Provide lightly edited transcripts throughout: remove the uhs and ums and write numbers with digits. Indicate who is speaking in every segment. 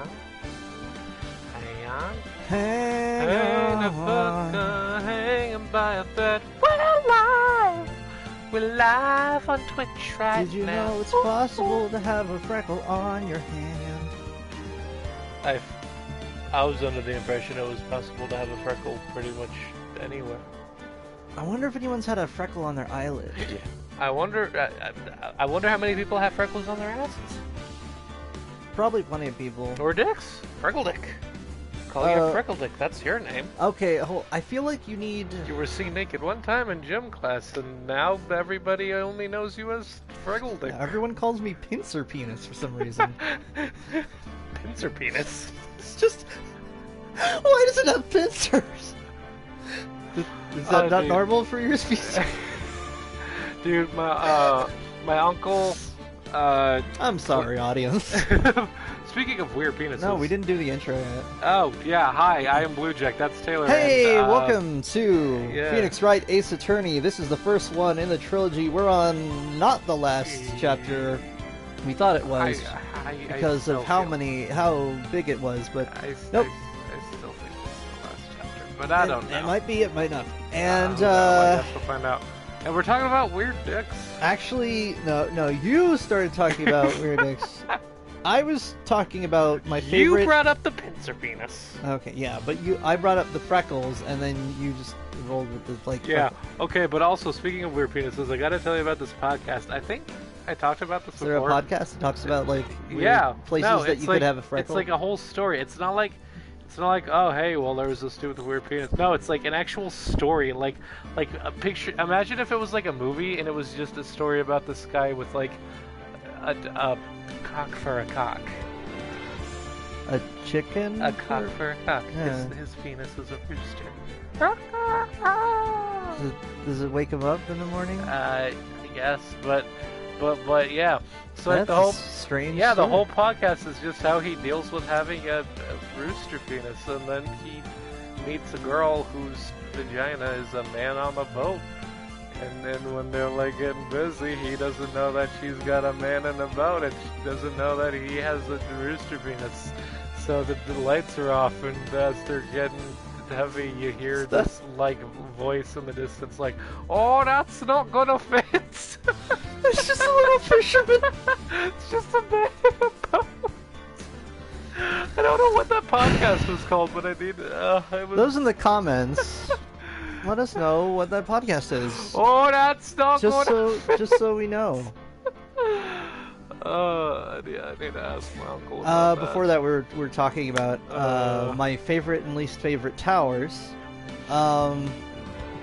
Speaker 1: on. Hang on.
Speaker 2: Hang
Speaker 1: on. Hanging by a thread. We're alive! We're live on Twitch right now.
Speaker 2: Did you know it's possible to have a freckle on your hand?
Speaker 1: I was under the impression it was possible to have a freckle pretty much anywhere.
Speaker 2: I wonder if anyone's had a freckle on their eyelid.
Speaker 1: I wonder how many people have freckles on their asses.
Speaker 2: Probably plenty of people.
Speaker 1: Or dicks. Freckle dick. Call you a freckle dick. That's your name.
Speaker 2: Okay, I feel like you need...
Speaker 1: You were seen naked one time in gym class, and now everybody only knows you as freckle dick.
Speaker 2: Yeah, everyone calls me pincer penis for some reason.
Speaker 1: Pincer penis?
Speaker 2: It's just... Why does it have pincers? Is that not normal for your species?
Speaker 1: Dude, my uncle...
Speaker 2: I'm sorry, audience.
Speaker 1: Speaking of weird penises...
Speaker 2: No, we didn't do the intro yet.
Speaker 1: Oh, yeah, hi, I am Bluejack, that's Taylor.
Speaker 2: Hey,
Speaker 1: and,
Speaker 2: welcome to Phoenix Wright Ace Attorney. This is the first one in the trilogy. We're on not the last chapter. We thought it was, because of how big it was, but nope.
Speaker 1: I still think it's the last chapter, but I don't know.
Speaker 2: It might be, it might not. And,
Speaker 1: I guess we'll find out. And we're talking about weird dicks.
Speaker 2: Actually, no, you started talking about weird dicks. I was talking about my favorite...
Speaker 1: You brought up the pincer penis.
Speaker 2: Okay, yeah, but I brought up the freckles, and then you just rolled with the, like...
Speaker 1: Yeah,
Speaker 2: freckles.
Speaker 1: okay, but also, speaking of weird penises, I gotta tell you about this podcast. I think I talked about this before.
Speaker 2: Is there a podcast that talks about, like, weird places that you could have a freckle?
Speaker 1: It's like a whole story. It's not like, oh, hey, well, there was this dude with a weird penis. No, it's like an actual story. Like a picture. Imagine if it was like a movie, and it was just a story about this guy with, like, a cock for a cock.
Speaker 2: A chicken?
Speaker 1: A cock for a cock.
Speaker 2: Yeah.
Speaker 1: His penis is a rooster.
Speaker 2: Does it wake him up in the morning?
Speaker 1: I guess, but yeah. So
Speaker 2: that's
Speaker 1: the whole
Speaker 2: strange.
Speaker 1: Yeah,
Speaker 2: story.
Speaker 1: the whole podcast is just how he deals with having a rooster penis, and then he meets a girl whose vagina is a man on the boat. And then when they're like getting busy, he doesn't know that she's got a man in the boat, and she doesn't know that he has a rooster penis. So the lights are off, and as they're getting heavy, you hear this like voice in the distance, like, "Oh, that's not gonna fit."
Speaker 2: It's just a little fisherman.
Speaker 1: It's just a man in a boat. I don't know what that podcast was called, but I need.
Speaker 2: Those in the comments. Let us know what that podcast is.
Speaker 1: Oh, that's not
Speaker 2: just so we know.
Speaker 1: I need to ask my uncle.
Speaker 2: Before that, we're talking about my favorite and least favorite towers.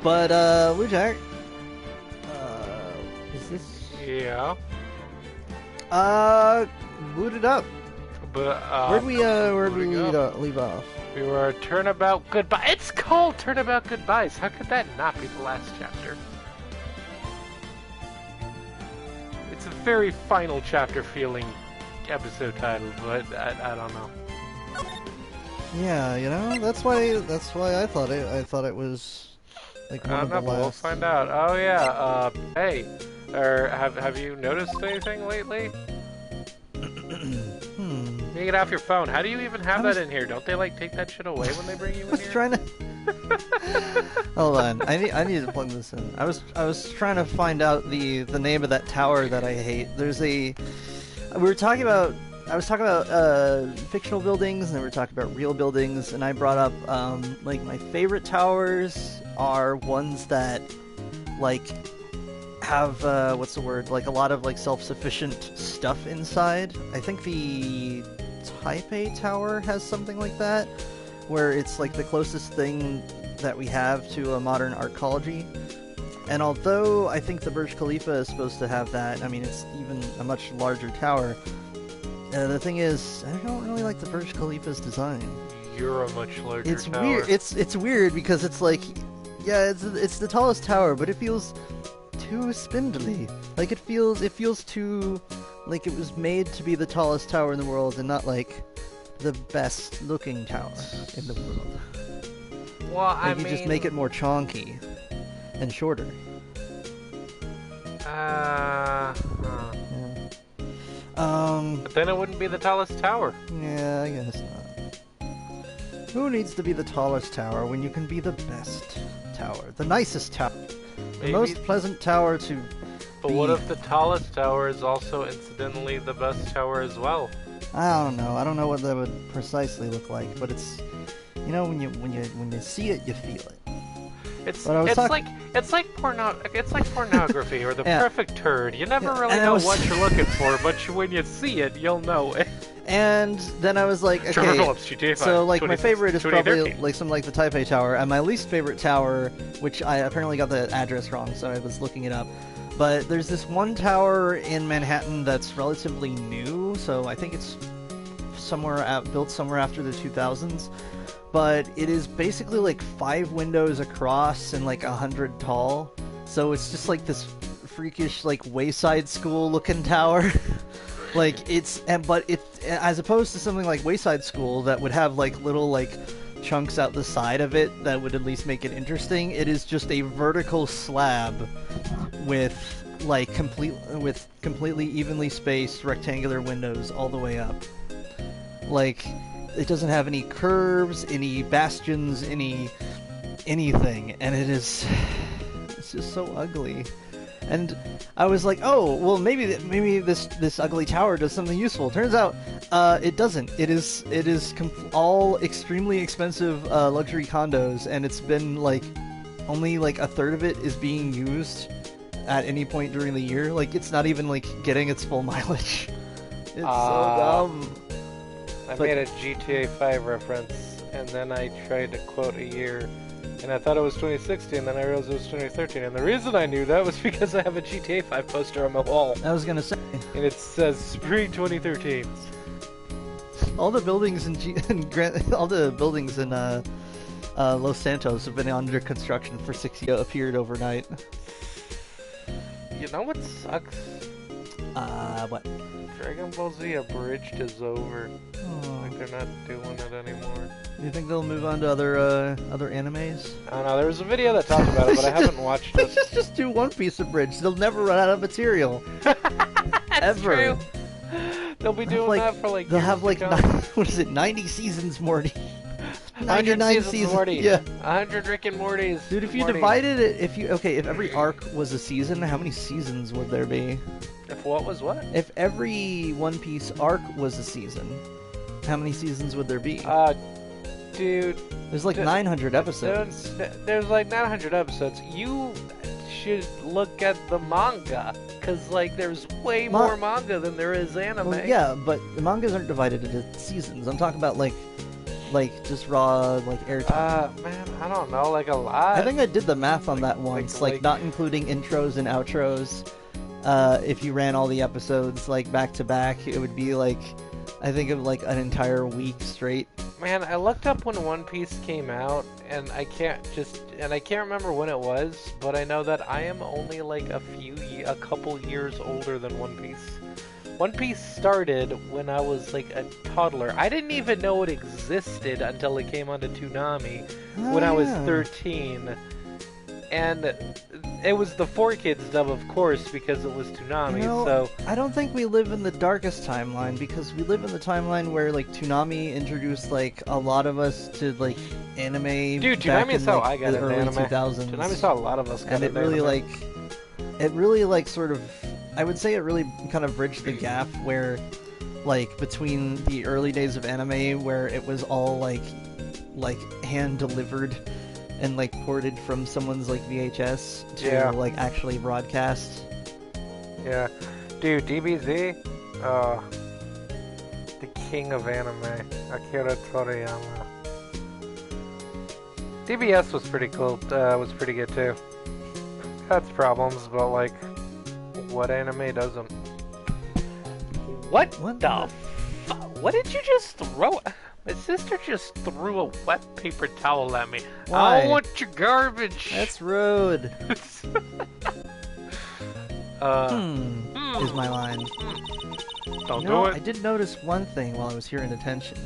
Speaker 2: Wujak, is this?
Speaker 1: Yeah.
Speaker 2: Boot it up.
Speaker 1: But
Speaker 2: where'd we leave off?
Speaker 1: We were Turnabout Goodbye. It's called Turnabout Goodbyes. How could that not be the last chapter? It's a very final chapter feeling episode title, but I don't know.
Speaker 2: Yeah, you know, that's why I thought it was like one of the last.
Speaker 1: We'll find out. Oh yeah. Hey, have you noticed anything lately? You get off your phone. How do you even have that in here? Don't they like take that shit away when they bring you in here?
Speaker 2: Trying to. Hold on, I need to plug this in. I was trying to find out the name of that tower that I hate. I was talking about fictional buildings, and then we were talking about real buildings, and I brought up like my favorite towers are ones that like have what's the word, like a lot of like self-sufficient stuff inside. I think the Taipei Tower has something like that, where it's like the closest thing that we have to a modern arcology. And although I think the Burj Khalifa is supposed to have that, I mean, it's even a much larger tower. The thing is, I don't really like the Burj Khalifa's design.
Speaker 1: You're a much larger tower.
Speaker 2: Weird. It's weird because it's like, yeah, it's the tallest tower, but it feels too spindly. Like it feels too like it was made to be the tallest tower in the world and not like the best looking tower in the world.
Speaker 1: Well, I mean,
Speaker 2: you just make it more chonky and shorter.
Speaker 1: Yeah. But then it wouldn't be the tallest tower.
Speaker 2: Yeah, I guess not. Who needs to be the tallest tower when you can be the best tower? The nicest tower. The
Speaker 1: Maybe.
Speaker 2: most pleasant tower to
Speaker 1: But what if the tallest tower is also incidentally the best tower as well?
Speaker 2: I don't know. I don't know what that would precisely look like, but it's, you know, when you see it, you feel it.
Speaker 1: It's like pornography or the
Speaker 2: Yeah.
Speaker 1: perfect turd. You never
Speaker 2: Yeah,
Speaker 1: really
Speaker 2: and I
Speaker 1: know
Speaker 2: was-
Speaker 1: what you're looking for, but when you see it, you'll know it.
Speaker 2: And then I was like,
Speaker 1: Trevor
Speaker 2: okay,
Speaker 1: Phillips, GTA 5,
Speaker 2: so like my favorite is probably
Speaker 1: 2013.
Speaker 2: like something like the Taipei Tower, and my least favorite tower, which I apparently got the address wrong, so I was looking it up. But there's this one tower in Manhattan that's relatively new, so I think it's built somewhere after the 2000s. But it is basically like 5 windows across and like 100 tall. So it's just like this freakish like Wayside School looking tower. Like but it's as opposed to something like Wayside School that would have like little like chunks out the side of it that would at least make it interesting. It is just a vertical slab with like completely evenly spaced rectangular windows all the way up. Like, it doesn't have any curves, any bastions, anything, and it's just so ugly. And I was like, oh, well, maybe this ugly tower does something useful. Turns out, it doesn't. It is all extremely expensive luxury condos, and it's been like only like a third of it is being used at any point during the year. Like, it's not even like getting its full mileage. It's so dumb.
Speaker 1: I made a GTA 5 reference, and then I tried to quote a year, and I thought it was 2016, and then I realized it was 2013, and the reason I knew that was because I have a GTA 5 poster on my wall,
Speaker 2: I was gonna say,
Speaker 1: and it says Spring 2013.
Speaker 2: all the buildings all the buildings in Los Santos have been under construction for 6 years. Appeared overnight.
Speaker 1: You know what sucks?
Speaker 2: What?
Speaker 1: Dragon Ball Z Abridged is over.
Speaker 2: Oh.
Speaker 1: Like, they're not doing it anymore.
Speaker 2: Do you think they'll move on to other animes?
Speaker 1: I don't know, there was a video that talked about it, but I haven't watched
Speaker 2: They
Speaker 1: it.
Speaker 2: should just do One Piece Abridged. They'll never run out of material. Ever.
Speaker 1: True. They'll be doing that for like
Speaker 2: They'll
Speaker 1: years
Speaker 2: have
Speaker 1: to
Speaker 2: like
Speaker 1: come.
Speaker 2: what is it? 90 seasons, Morty.
Speaker 1: 100
Speaker 2: 99
Speaker 1: seasons, Morty.
Speaker 2: Yeah.
Speaker 1: 100 Rick and Mortys.
Speaker 2: Dude, if you
Speaker 1: Morty.
Speaker 2: divided it, if every arc was a season, how many seasons would there be?
Speaker 1: If what was what?
Speaker 2: If every One Piece arc was a season, how many seasons would there be?
Speaker 1: Dude.
Speaker 2: There's like 900 episodes.
Speaker 1: There's like 900 episodes. You should look at the manga, because like there's way more manga than there is anime.
Speaker 2: Well, yeah, but the mangas aren't divided into seasons. I'm talking about like just raw like airtime.
Speaker 1: Man, I don't know, like a lot.
Speaker 2: I think I did the math on that once, like not including intros and outros. If you ran all the episodes like back to back, it would be like I think of like an entire week straight.
Speaker 1: Man, I looked up when One Piece came out, and I can't remember when it was, but I know that I am only like a couple years older than One Piece. One Piece started when I was like a toddler. I didn't even know it existed until it came onto Toonami when I was 13. And it was the 4Kids dub, of course, because it was Toonami, so...
Speaker 2: I don't think we live in the darkest timeline, because we live in the timeline where, like, Toonami introduced, like, a lot of us to, like, anime.
Speaker 1: Dude,
Speaker 2: back
Speaker 1: Toonami
Speaker 2: in,
Speaker 1: saw
Speaker 2: like,
Speaker 1: I got
Speaker 2: the
Speaker 1: into
Speaker 2: early
Speaker 1: anime.
Speaker 2: 2000s.
Speaker 1: Toonami saw a lot of us
Speaker 2: And it really, sort of... I would say it really kind of bridged the gap where, like, between the early days of anime, where it was all, like hand-delivered and like ported from someone's like VHS to like actually broadcast.
Speaker 1: Yeah, dude, DBZ, the king of anime, Akira Toriyama. DBS was pretty cool. Was pretty good too. Had its problems, but like, what anime doesn't? What the? What did you just throw? My sister just threw a wet paper towel at me.
Speaker 2: Why?
Speaker 1: I want your garbage.
Speaker 2: That's rude. Is my line.
Speaker 1: Don't do it.
Speaker 2: I did notice one thing while I was here in detention.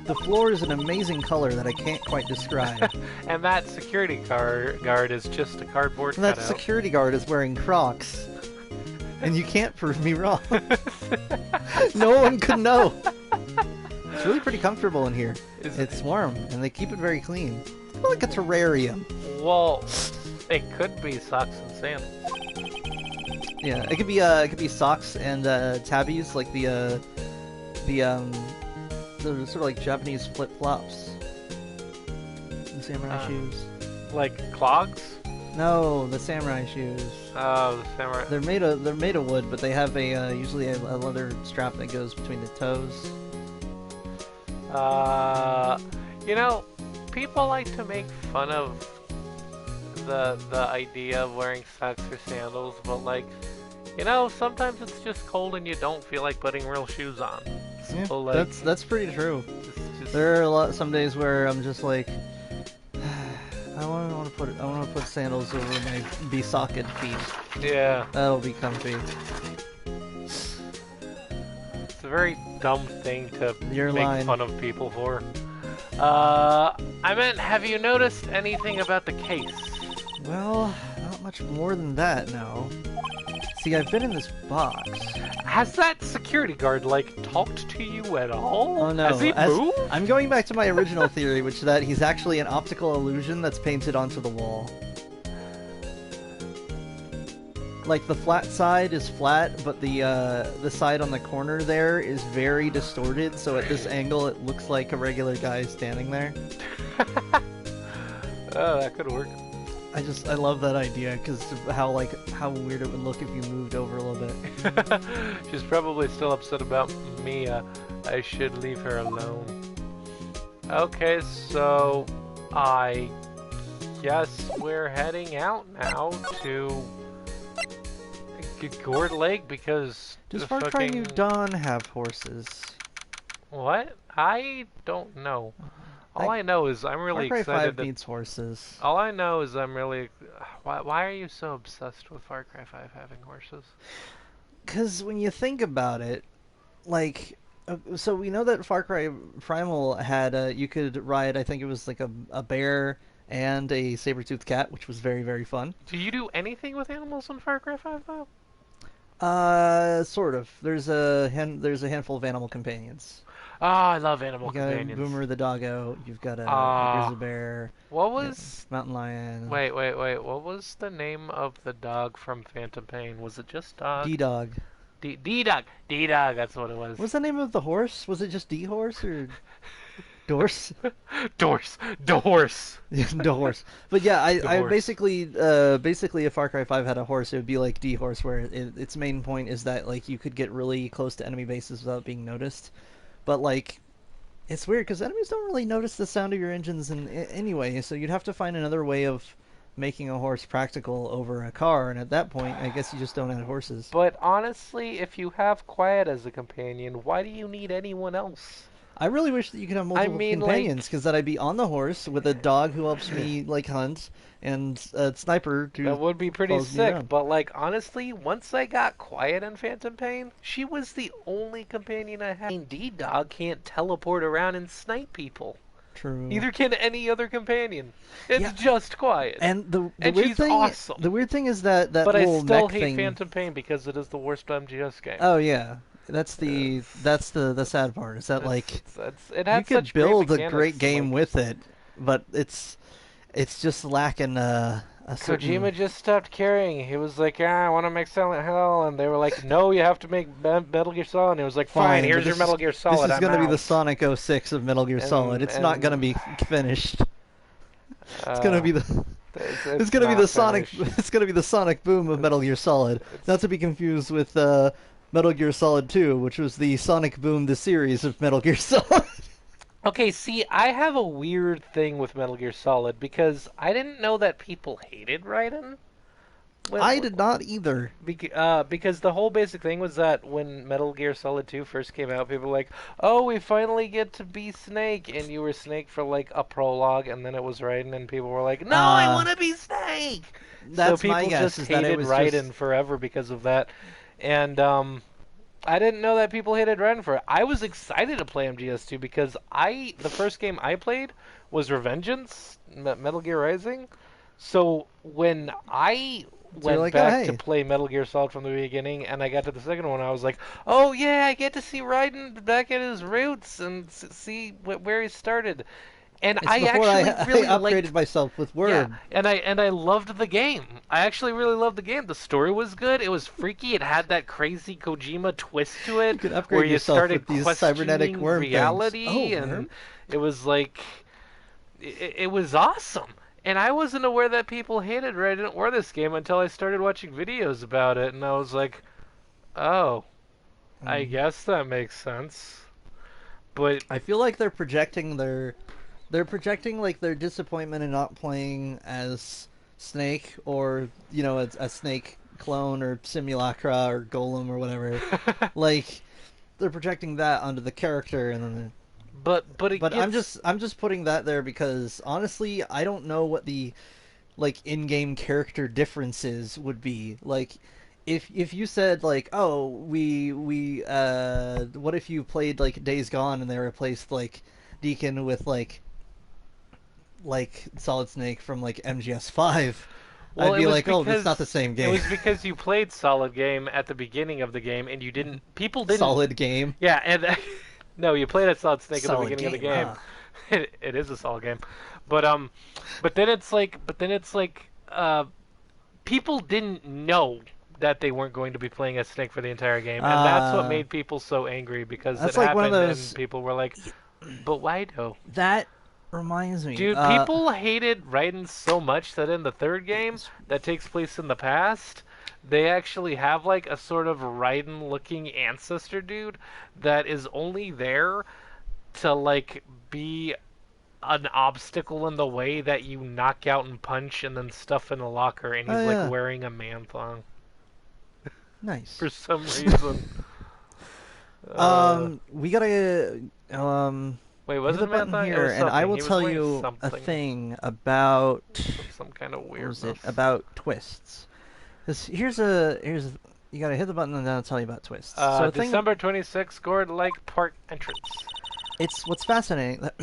Speaker 2: The floor is an amazing color that I can't quite describe.
Speaker 1: And that security guard is just a cardboard
Speaker 2: And that
Speaker 1: cutout.
Speaker 2: security guard is wearing Crocs. and you can't prove me wrong. No one could know. It's really pretty comfortable in here. It's warm, and they keep it very clean. It's more like a terrarium.
Speaker 1: Well, it could be socks and sandals.
Speaker 2: Yeah, it could be socks and tabbies, like the sort of like Japanese flip flops. The samurai shoes.
Speaker 1: Like clogs?
Speaker 2: No, the samurai shoes.
Speaker 1: Oh, the samurai.
Speaker 2: They're made of wood, but they have usually a leather strap that goes between the toes.
Speaker 1: You know, people like to make fun of the idea of wearing socks or sandals, but like, you know, sometimes it's just cold and you don't feel like putting real shoes on. So,
Speaker 2: Yeah,
Speaker 1: like,
Speaker 2: that's pretty true.
Speaker 1: just,
Speaker 2: There are some days where I'm just like, I want to put sandals over my besocked feet.
Speaker 1: yeah,
Speaker 2: That'll be comfy.
Speaker 1: it's a very dumb thing to
Speaker 2: Your
Speaker 1: make
Speaker 2: line.
Speaker 1: fun of people for. I meant, have you noticed anything about the case?
Speaker 2: Well, not much more than that, no. See, I've been in this box.
Speaker 1: Has that security guard, like, talked to you at all?
Speaker 2: Oh no,
Speaker 1: Has he moved?
Speaker 2: I'm going back to my original theory, which is that he's actually an optical illusion that's painted onto the wall. Like, the flat side is flat, but the side on the corner there is very distorted, so at this angle it looks like a regular guy standing there.
Speaker 1: Oh, that could work.
Speaker 2: I love that idea, because how weird it would look if you moved over a little bit.
Speaker 1: She's probably still upset about Mia. I should leave her alone. Okay, so I guess we're heading out now to Gourd Lake because
Speaker 2: Does
Speaker 1: the
Speaker 2: Far Cry
Speaker 1: fucking...
Speaker 2: New Dawn have horses?
Speaker 1: What? I don't know. All I know is I'm really
Speaker 2: Far Cry 5
Speaker 1: excited.
Speaker 2: needs horses.
Speaker 1: All I know is I'm really... Why are you so obsessed with Far Cry 5 having horses?
Speaker 2: Because when you think about it, like... So we know that Far Cry Primal had... you could ride, I think it was like a bear and a saber-toothed cat, which was very, very fun.
Speaker 1: Do you do anything with animals in Far Cry 5, though?
Speaker 2: Sort of. There's a handful of animal companions.
Speaker 1: Oh, I love animal
Speaker 2: You got
Speaker 1: companions.
Speaker 2: Boomer the doggo. You've got a grizzly bear.
Speaker 1: What was...
Speaker 2: Mountain lion.
Speaker 1: Wait. What was the name of the dog from Phantom Pain? Was it just dog?
Speaker 2: D-dog.
Speaker 1: D-Dog. D-Dog, that's what it was.
Speaker 2: What's the name of the horse? Was it just D-horse or... Dorse?
Speaker 1: Dorse. Dorse.
Speaker 2: Yeah, D-horse. But yeah, I
Speaker 1: Dorse.
Speaker 2: basically if Far Cry 5 had a horse, it would be like D-horse, where its main point is that like you could get really close to enemy bases without being noticed. But like, it's weird because enemies don't really notice the sound of your engines anyway, so you'd have to find another way of making a horse practical over a car, and at that point, I guess you just don't add horses.
Speaker 1: But honestly, if you have Quiet as a companion, why do you need anyone else?
Speaker 2: I really wish that you could have multiple companions, because then I'd be on the horse with a dog who helps me like hunt, and a sniper who
Speaker 1: That would be pretty
Speaker 2: follows me
Speaker 1: sick,
Speaker 2: around.
Speaker 1: but like honestly, once I got Quiet in Phantom Pain, she was the only companion I had. D-Dog can't teleport around and snipe people.
Speaker 2: True.
Speaker 1: Neither can any other companion. It's
Speaker 2: Yeah.
Speaker 1: just Quiet.
Speaker 2: And the
Speaker 1: And
Speaker 2: weird
Speaker 1: she's
Speaker 2: thing,
Speaker 1: awesome.
Speaker 2: the weird thing is that
Speaker 1: But I
Speaker 2: little
Speaker 1: still
Speaker 2: mech
Speaker 1: hate
Speaker 2: thing.
Speaker 1: Phantom Pain because it is the worst MGS game.
Speaker 2: Oh yeah, that's the sad part. Is that
Speaker 1: It had
Speaker 2: you could
Speaker 1: such great
Speaker 2: build a
Speaker 1: mechanics,
Speaker 2: great game
Speaker 1: like,
Speaker 2: with it, but it's just lacking a certain...
Speaker 1: Kojima just stopped caring. He was like, I want to make Silent Hill, and they were like, no, you have to make Metal Gear Solid. And he was like, fine,
Speaker 2: but
Speaker 1: here's your
Speaker 2: this
Speaker 1: Metal
Speaker 2: is-
Speaker 1: Gear Solid.
Speaker 2: This is
Speaker 1: going to
Speaker 2: be the Sonic 06 of Metal Gear Solid. It's not going to be finished. It's going to be the... It's going to be the Sonic. It's going to be the Sonic Boom of Metal Gear Solid. Not to be confused with Metal Gear Solid 2, which was the Sonic Boom the series of Metal Gear Solid.
Speaker 1: Okay, see, I have a weird thing with Metal Gear Solid because I didn't know that people hated Raiden.
Speaker 2: I did not either.
Speaker 1: Because the whole basic thing was that when Metal Gear Solid 2 first came out, people were like, oh, we finally get to be Snake, and you were Snake for like a prologue, and then it was Raiden, and people were like, no, I want to be Snake!
Speaker 2: That's
Speaker 1: so
Speaker 2: my
Speaker 1: people
Speaker 2: guess,
Speaker 1: just
Speaker 2: is that it
Speaker 1: hated
Speaker 2: was
Speaker 1: Raiden
Speaker 2: just...
Speaker 1: forever because of that. And I didn't know that people hated Raiden for it. I was excited to play MGS2 because the first game I played was Revengeance, Metal Gear Rising. So when I
Speaker 2: So you're
Speaker 1: went
Speaker 2: like, oh
Speaker 1: back to
Speaker 2: hey,
Speaker 1: play Metal Gear Solid from the beginning, and I got to the second one. I was like, oh yeah, I get to see Raiden back at his roots and see where he started. And
Speaker 2: it's
Speaker 1: I
Speaker 2: before I,
Speaker 1: actually
Speaker 2: I
Speaker 1: really liked.
Speaker 2: upgraded myself with
Speaker 1: Yeah,
Speaker 2: Word.
Speaker 1: and I loved the game. I actually really loved the game. The story was good. It was freaky. It had that crazy Kojima twist to
Speaker 2: You
Speaker 1: it,
Speaker 2: can
Speaker 1: where
Speaker 2: upgrade
Speaker 1: you
Speaker 2: yourself
Speaker 1: started
Speaker 2: with these cybernetic
Speaker 1: questioning
Speaker 2: worm things. Oh,
Speaker 1: reality, and
Speaker 2: worm?
Speaker 1: it was like it was awesome. And I wasn't aware that people hated Resident or this game until I started watching videos about it, and I was like, oh, I
Speaker 2: Mm.
Speaker 1: guess that makes sense. But
Speaker 2: I feel like they're projecting like their disappointment in not playing as Snake or a Snake clone or Simulacra or Golem or whatever. Like they're projecting that onto the character, and then
Speaker 1: but it
Speaker 2: but I'm
Speaker 1: gets
Speaker 2: just I'm just putting that there because honestly I don't know what the like in-game character differences would be. Like if you said like, oh, we what if you played like Days Gone and they replaced like Deacon with like Solid Snake from like MGS5,
Speaker 1: well,
Speaker 2: I'd be like, oh, that's not the same
Speaker 1: it
Speaker 2: game.
Speaker 1: was because you played Solid Game at the beginning of the game, and you didn't. People didn't.
Speaker 2: Solid game.
Speaker 1: Yeah, and no, you played a Solid Snake at the
Speaker 2: Solid
Speaker 1: beginning of the
Speaker 2: game,
Speaker 1: game.
Speaker 2: huh?
Speaker 1: It is a solid game, but but then it's like people didn't know that they weren't going to be playing as Snake for the entire game, and that's what
Speaker 2: Uh,
Speaker 1: made people so angry because it
Speaker 2: that's like one of
Speaker 1: happened, and
Speaker 2: those.
Speaker 1: people were like, "But why though?"
Speaker 2: That reminds me.
Speaker 1: Dude, people hated Raiden so much that in the third game that takes place in the past, they actually have like a sort of Raiden looking ancestor dude that is only there to like be an obstacle in the way that you knock out and punch and then stuff in a locker, and
Speaker 2: Oh
Speaker 1: he's like
Speaker 2: yeah,
Speaker 1: wearing a man thong
Speaker 2: nice.
Speaker 1: for some reason.
Speaker 2: We gotta
Speaker 1: Wait, was
Speaker 2: hit
Speaker 1: it
Speaker 2: the
Speaker 1: a man
Speaker 2: button
Speaker 1: thong? It
Speaker 2: here,
Speaker 1: was
Speaker 2: and I
Speaker 1: something.
Speaker 2: will
Speaker 1: He was
Speaker 2: tell
Speaker 1: wearing
Speaker 2: you a
Speaker 1: something
Speaker 2: thing about
Speaker 1: of some kind of
Speaker 2: what was it
Speaker 1: weirdness.
Speaker 2: about twists. Here's you gotta hit the button and then I'll tell you about twists. So the thing,
Speaker 1: December 26th, Gourd Lake Park entrance.
Speaker 2: it's what's fascinating that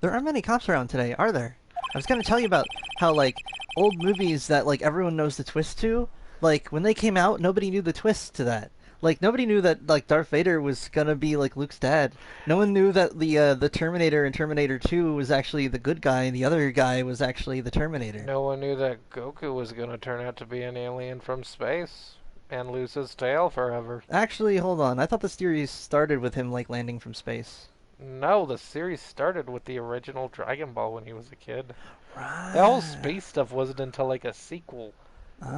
Speaker 2: there aren't many cops around today, are there? I was gonna tell you about how like old movies that like everyone knows the twist to, like when they came out, nobody knew the twist to that. Like nobody knew that like Darth Vader was gonna be like Luke's dad. No one knew that the Terminator in Terminator 2 was actually the good guy and the other guy was actually the Terminator.
Speaker 1: No one knew that Goku was going to turn out to be an alien from space and lose his tail forever.
Speaker 2: Actually, hold on. I thought the series started with him like landing from space.
Speaker 1: No, the series started with the original Dragon Ball when he was a kid. The whole
Speaker 2: Right.
Speaker 1: space stuff wasn't until like a sequel,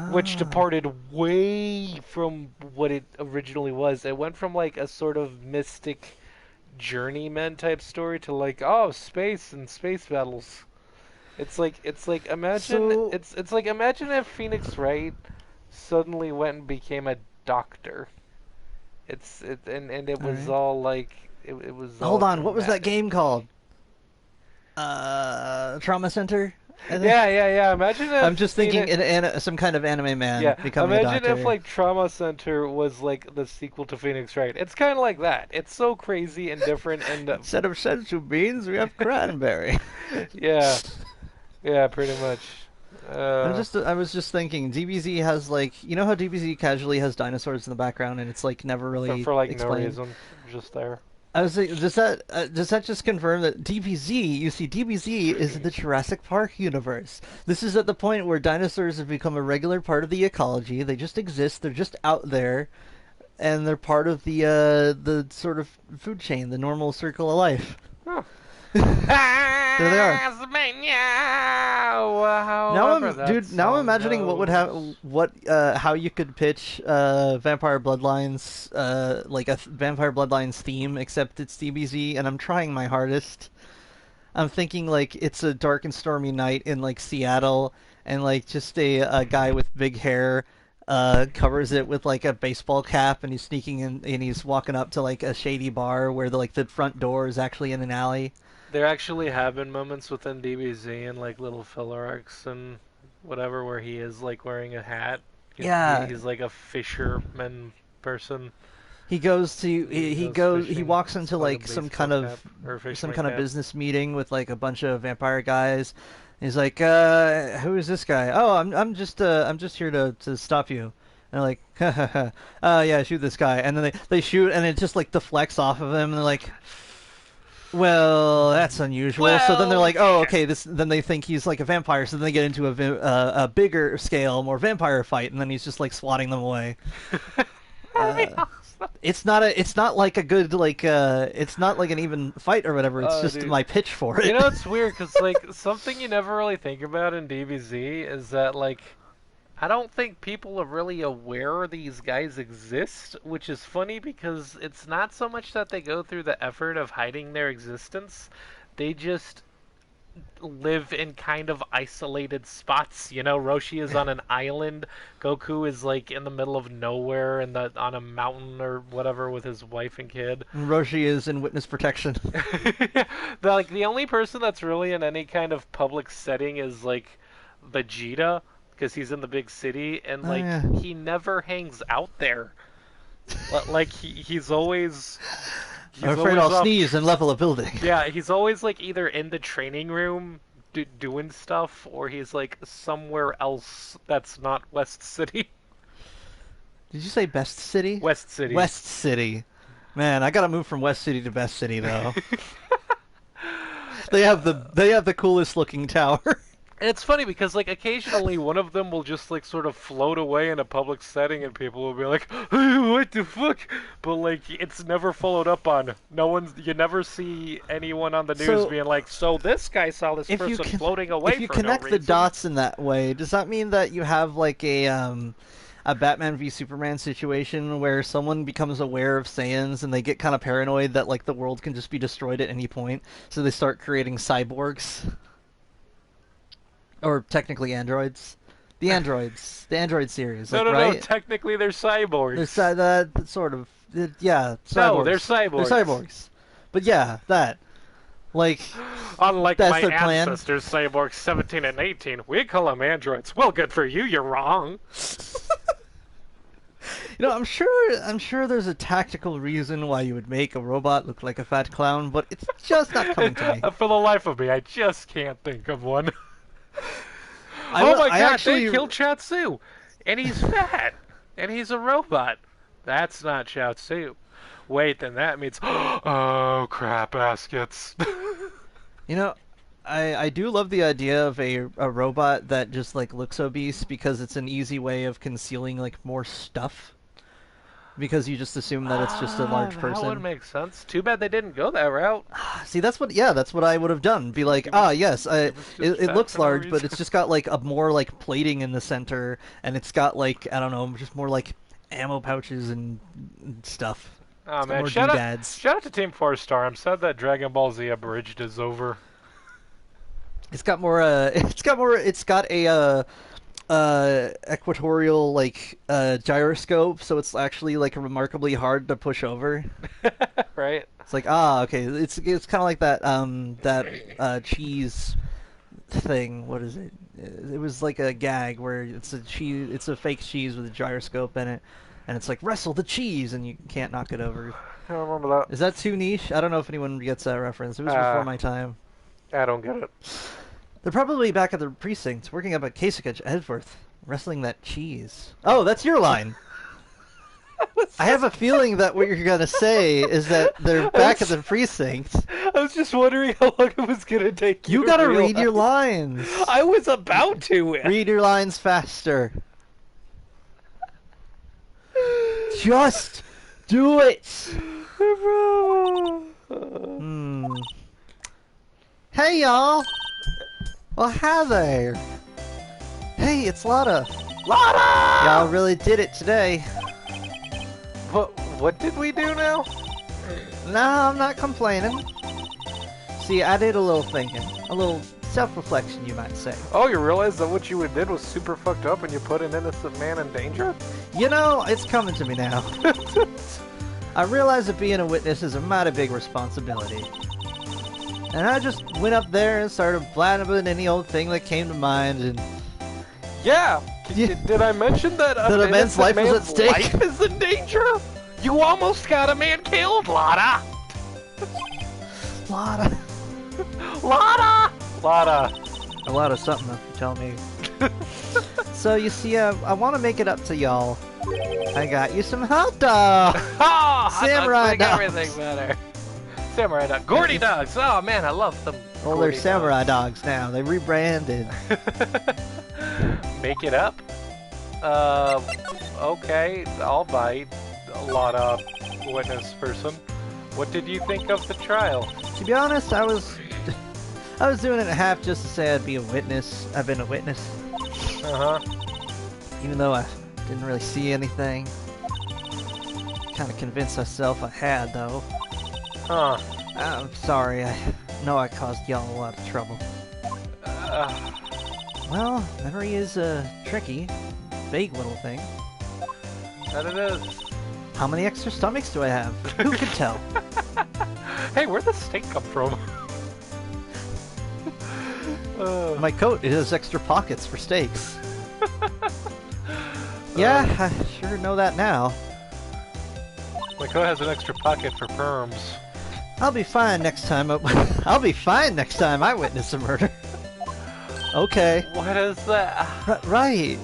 Speaker 1: which
Speaker 2: Ah.
Speaker 1: departed way from what it originally was. It went from like a sort of mystic journeyman type story to like, oh, space and space battles. It's like imagine
Speaker 2: So,
Speaker 1: it's like imagine if Phoenix Wright suddenly went and became a doctor. And it
Speaker 2: all
Speaker 1: was
Speaker 2: right.
Speaker 1: all like it was all
Speaker 2: Hold on. What was that
Speaker 1: dramatic.
Speaker 2: game called? Trauma Center, I think.
Speaker 1: Yeah, yeah, yeah. Imagine if
Speaker 2: I'm just thinking
Speaker 1: Phoenix,
Speaker 2: some kind of anime man
Speaker 1: yeah,
Speaker 2: becoming a
Speaker 1: imagine if
Speaker 2: doctor.
Speaker 1: like Trauma Center was like the sequel to Phoenix Wright. It's kind of like that. It's so crazy and different and
Speaker 2: Instead of sensu beans, we have cranberry.
Speaker 1: yeah, yeah, pretty much.
Speaker 2: I was just thinking, DBZ has like, you know how DBZ casually has dinosaurs in the background and it's like never really
Speaker 1: for like no
Speaker 2: explained.
Speaker 1: reason, just there.
Speaker 2: I was like, does that just confirm that DBZ? You see, DBZ is in the Jurassic Park universe. This is at the point where dinosaurs have become a regular part of the ecology. They just exist. They're just out there, and they're part of the sort of food chain, the normal circle of life.
Speaker 1: Huh.
Speaker 2: There they are.
Speaker 1: However that
Speaker 2: Now I'm
Speaker 1: song
Speaker 2: imagining what would have
Speaker 1: goes.
Speaker 2: what how you could pitch Vampire Bloodlines like a Vampire Bloodlines theme, except it's DBZ, and I'm trying my hardest. I'm thinking like it's a dark and stormy night in like Seattle, and like just a guy with big hair covers it with like a baseball cap, and he's sneaking in and he's walking up to like a shady bar where the front door is actually in an alley.
Speaker 1: There actually have been moments within DBZ and like little filler arcs and whatever where he is like wearing a hat.
Speaker 2: Yeah,
Speaker 1: He's like a fisherman person.
Speaker 2: he goes to he
Speaker 1: fishing,
Speaker 2: walks into
Speaker 1: smoking
Speaker 2: like some
Speaker 1: baseball
Speaker 2: kind of
Speaker 1: cap, or
Speaker 2: some
Speaker 1: fisherman
Speaker 2: kind of
Speaker 1: cap.
Speaker 2: business meeting with like a bunch of vampire guys. He's like, who is this guy? Oh, I'm just here to stop you. And they're like, yeah, shoot this guy. And then they shoot, and it just like deflects off of him. And they're like, well, that's unusual. So then they're
Speaker 1: Well,
Speaker 2: like, oh, okay. Then they think he's like a vampire. So then they get into a bigger scale, more vampire fight, and then he's just like swatting them away. It's not like a good it's not like an even fight or whatever. It's just
Speaker 1: dude.
Speaker 2: my pitch for it.
Speaker 1: You know, it's weird because like something you never really think about in DBZ is that like I don't think people are really aware these guys exist, which is funny because it's not so much that they go through the effort of hiding their existence. They just live in kind of isolated spots. You know, Roshi is on an island. Goku is like in the middle of nowhere and on a mountain or whatever with his wife and kid.
Speaker 2: Roshi is in witness protection.
Speaker 1: The only person that's really in any kind of public setting is like Vegeta because he's in the big city and like
Speaker 2: yeah.
Speaker 1: he never hangs out there. Like he's always.
Speaker 2: I'm afraid I'll sneeze and level a building.
Speaker 1: Yeah, he's always like either in the training room doing stuff, or he's like somewhere else that's not West City.
Speaker 2: Did you say Best City?
Speaker 1: West City.
Speaker 2: West City. Man, I gotta move from West City to Best City though. They have the coolest looking tower.
Speaker 1: And it's funny because like occasionally one of them will just like sort of float away in a public setting and people will be like, hey, what the fuck? But like it's never followed up on. You never see anyone on the news being like, so this guy saw this person floating away for no reason.
Speaker 2: If you connect the dots in that way, does that mean that you have like a Batman v Superman situation where someone becomes aware of Saiyans and they get kind of paranoid that like the world can just be destroyed at any point, so they start creating cyborgs? Or technically androids. The Android series,
Speaker 1: No,
Speaker 2: right?
Speaker 1: technically they're cyborgs.
Speaker 2: They're sort of, yeah, cyborgs.
Speaker 1: No, they're cyborgs.
Speaker 2: They're cyborgs. But yeah, that. Like,
Speaker 1: unlike
Speaker 2: that's
Speaker 1: my
Speaker 2: their plan.
Speaker 1: ancestors, cyborgs 17 and 18, we call them androids. Well, good for you, you're wrong.
Speaker 2: You know, I'm sure there's a tactical reason why you would make a robot look like a fat clown, but it's just not coming to me.
Speaker 1: For the life of me, I just can't think of one.
Speaker 2: Oh
Speaker 1: my god, they killed Chaozu! And he's fat! And he's a robot! That's not Chaozu. Wait, then that means... oh, crap baskets.
Speaker 2: You know, I do love the idea of a robot that just, like, looks obese because it's an easy way of concealing, like, more stuff. Because you just assume that it's just a large person.
Speaker 1: That would make sense. Too bad they didn't go that route.
Speaker 2: See, that's what I would have done. Be like, yes, it looks large, but it's just got like a more like plating in the center, and it's got like, I don't know, just more like ammo pouches and stuff.
Speaker 1: Oh man, shout out to Team 4-Star. I'm sad that Dragon Ball Z Abridged is over.
Speaker 2: It's got a equatorial like gyroscope, so it's actually like remarkably hard to push over.
Speaker 1: Right.
Speaker 2: It's like okay, it's kind of like that cheese thing. What is it? It was like a gag where it's a fake cheese with a gyroscope in it, and it's like wrestle the cheese, and you can't knock it over.
Speaker 1: I don't remember that.
Speaker 2: Is that too niche? I don't know if anyone gets that reference. It was before my time.
Speaker 1: I don't get it.
Speaker 2: They're probably back at the precinct, working up at Kasich Edgeworth, wrestling that cheese. Oh, that's your line. I have a feeling that what you're gonna say is that they're back at the precinct.
Speaker 1: I was just wondering how long it was gonna take you.
Speaker 2: You gotta read your lines.
Speaker 1: I was about to.
Speaker 2: Read your lines faster. Just do it. Hey y'all. Well, hi there. Hey, it's Lotta.
Speaker 1: Lotta!
Speaker 2: Y'all really did it today.
Speaker 1: What did we do now?
Speaker 2: No, I'm not complaining. See, I did a little thinking. A little self-reflection, you might say.
Speaker 1: Oh, you realize that what you did was super fucked up and you put an innocent man in danger?
Speaker 2: You know, it's coming to me now. I realize that being a witness is a mighty big responsibility. And I just went up there and started blabbing any old thing that came to mind, and...
Speaker 1: Yeah! Did I mention that
Speaker 2: a man's life was at stake?
Speaker 1: Life is in danger? You almost got a man killed, Lotta!
Speaker 2: Lotta.
Speaker 1: Lotta! Lotta!
Speaker 2: A lot of something, if you tell me. So you see, I want to make it up to y'all. I got you some hot dogs.
Speaker 1: Oh,
Speaker 2: Samurai dogs.
Speaker 1: Everything better. Samurai dogs. Gordy dogs. Oh man, I love them.
Speaker 2: Well, they're samurai dogs now. They rebranded.
Speaker 1: Make it up? Okay, I'll bite. Lotta, witness person. What did you think of the trial?
Speaker 2: To be honest, I was doing it in half just to say I'd be a witness. I've been a witness.
Speaker 1: Uh-huh.
Speaker 2: Even though I didn't really see anything. Kind of convinced myself I had, though.
Speaker 1: Huh.
Speaker 2: I'm sorry. I know I caused y'all a lot of trouble. Well, memory is a tricky, vague little thing.
Speaker 1: That it is.
Speaker 2: How many extra stomachs do I have? Who can tell?
Speaker 1: Hey, where'd the steak come from?
Speaker 2: My coat, it has extra pockets for steaks. Yeah, I sure know that now.
Speaker 1: My coat has an extra pocket for perms.
Speaker 2: I'll be fine next time. I'll be fine next time I witness a murder. Okay.
Speaker 1: What is that?
Speaker 2: Right.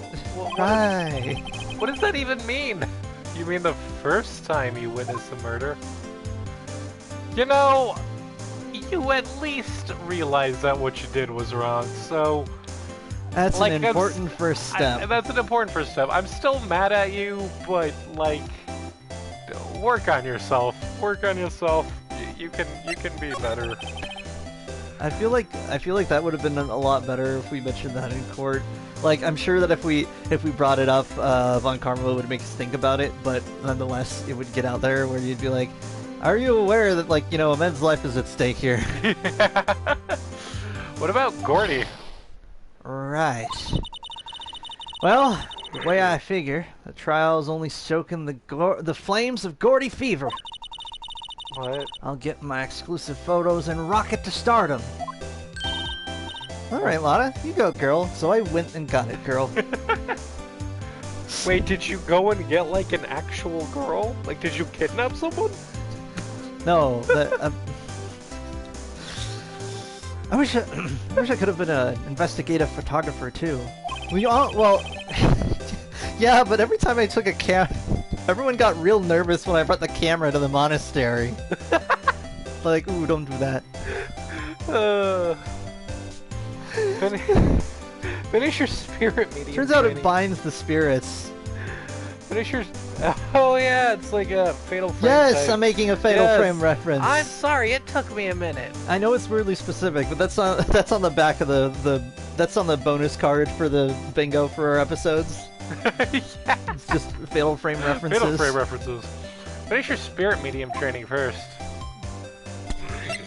Speaker 2: Right.
Speaker 1: What does that even mean? You mean the first time you witnessed a murder? You know, you at least realized that what you did was wrong, so...
Speaker 2: That's an important first step.
Speaker 1: That's an important first step. I'm still mad at you, but, like... Work on yourself. Work on yourself. You can be better.
Speaker 2: I feel like that would have been a lot better if we mentioned that in court. Like, I'm sure that if we brought it up, Von Karma would make us think about it, but nonetheless, it would get out there where you'd be like, are you aware that, like, you know, a man's life is at stake here?
Speaker 1: What about Gordy?
Speaker 2: Right. Well, the way I figure, the trial is only stoking the flames of Gordy fever.
Speaker 1: What?
Speaker 2: I'll get my exclusive photos and rocket to stardom. Alright, Lotta, you go, girl. So I went and got it, girl.
Speaker 1: Wait, did you go and get, like, an actual girl? Like, did you kidnap someone?
Speaker 2: No, I wish I could have been an investigative photographer, too. Well, yeah, but every time I took a everyone got real nervous when I brought the camera to the monastery. Like, ooh, don't do that.
Speaker 1: Finish your spirit medium.
Speaker 2: Turns out it binds the spirits.
Speaker 1: Finish your... Oh yeah, it's like a Fatal Frame
Speaker 2: Yes,
Speaker 1: type.
Speaker 2: I'm making a Fatal Frame reference.
Speaker 1: I'm sorry, it took me a minute.
Speaker 2: I know it's weirdly specific, but that's on the back of that's on the bonus card for the bingo for our episodes.
Speaker 1: Yeah.
Speaker 2: It's just Fatal Frame references.
Speaker 1: Fatal Frame references. Finish your spirit medium training first.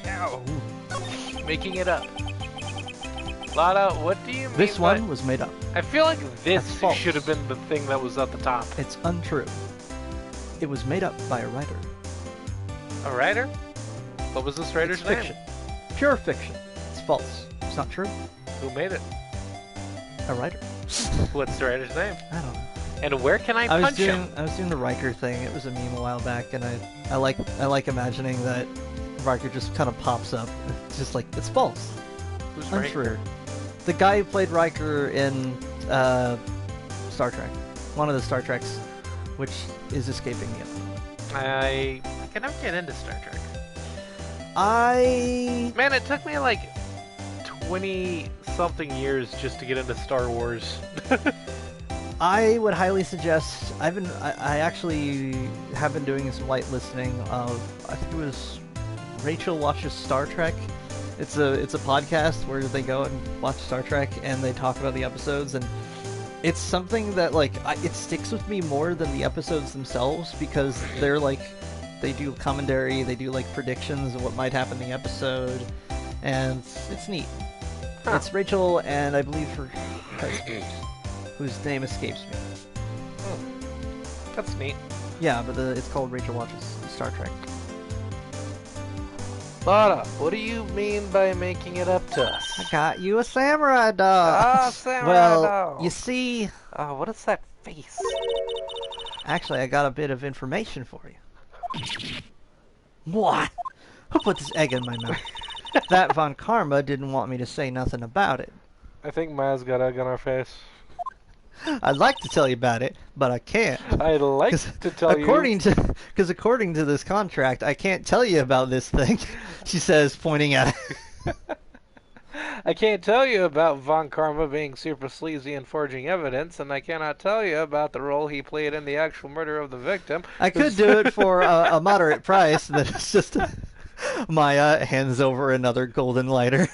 Speaker 1: Ow. Making it up. Lotta, what do you mean
Speaker 2: This one was made up.
Speaker 1: I feel like this
Speaker 2: That's false.
Speaker 1: should have been the thing that was at the top.
Speaker 2: It's untrue. It was made up by a writer.
Speaker 1: A writer? What was this writer's
Speaker 2: It's
Speaker 1: name?
Speaker 2: fiction. Pure fiction. It's false. It's not true.
Speaker 1: Who made it?
Speaker 2: A writer.
Speaker 1: What's the writer's name?
Speaker 2: I don't know.
Speaker 1: And where can I punch him?
Speaker 2: I was doing the Riker thing. It was a meme a while back, and I like imagining that Riker just kind of pops up. It's just like, it's false.
Speaker 1: Who's
Speaker 2: Untrue.
Speaker 1: Riker?
Speaker 2: The guy who played Riker in Star Trek. One of the Star Treks, which is escaping me.
Speaker 1: I can never get into Star Trek. Man, it took me like 20-something years just to get into Star Wars.
Speaker 2: I would highly suggest. I actually have been doing some light listening of. I think it was Rachel Watches Star Trek. It's a podcast where they go and watch Star Trek and they talk about the episodes, and it's something that like it sticks with me more than the episodes themselves, because they're like, they do commentary, they do like predictions of what might happen in the episode, and it's neat.
Speaker 1: Huh.
Speaker 2: It's Rachel and I believe her husband, whose name escapes me.
Speaker 1: That's neat.
Speaker 2: Yeah, but it's called Rachel Watches Star Trek.
Speaker 1: Lotta, what do you mean by making it up to us?
Speaker 2: I got you a samurai dog.
Speaker 1: Ah, samurai
Speaker 2: well,
Speaker 1: dog.
Speaker 2: you see,
Speaker 1: Oh, what is that face?
Speaker 2: Actually, I got a bit of information for you. What? Who put this egg in my mouth? That Von Karma didn't want me to say nothing about it.
Speaker 1: I think Maya's got egg on her face.
Speaker 2: I'd like to tell you about it, but I can't.
Speaker 1: I'd like to tell
Speaker 2: according to this contract, I can't tell you about this thing. She says, pointing at it.
Speaker 1: I can't tell you about Von Karma being super sleazy and forging evidence, and I cannot tell you about the role he played in the actual murder of the victim.
Speaker 2: I could do it for a moderate price. That it's just Maya hands over another golden lighter.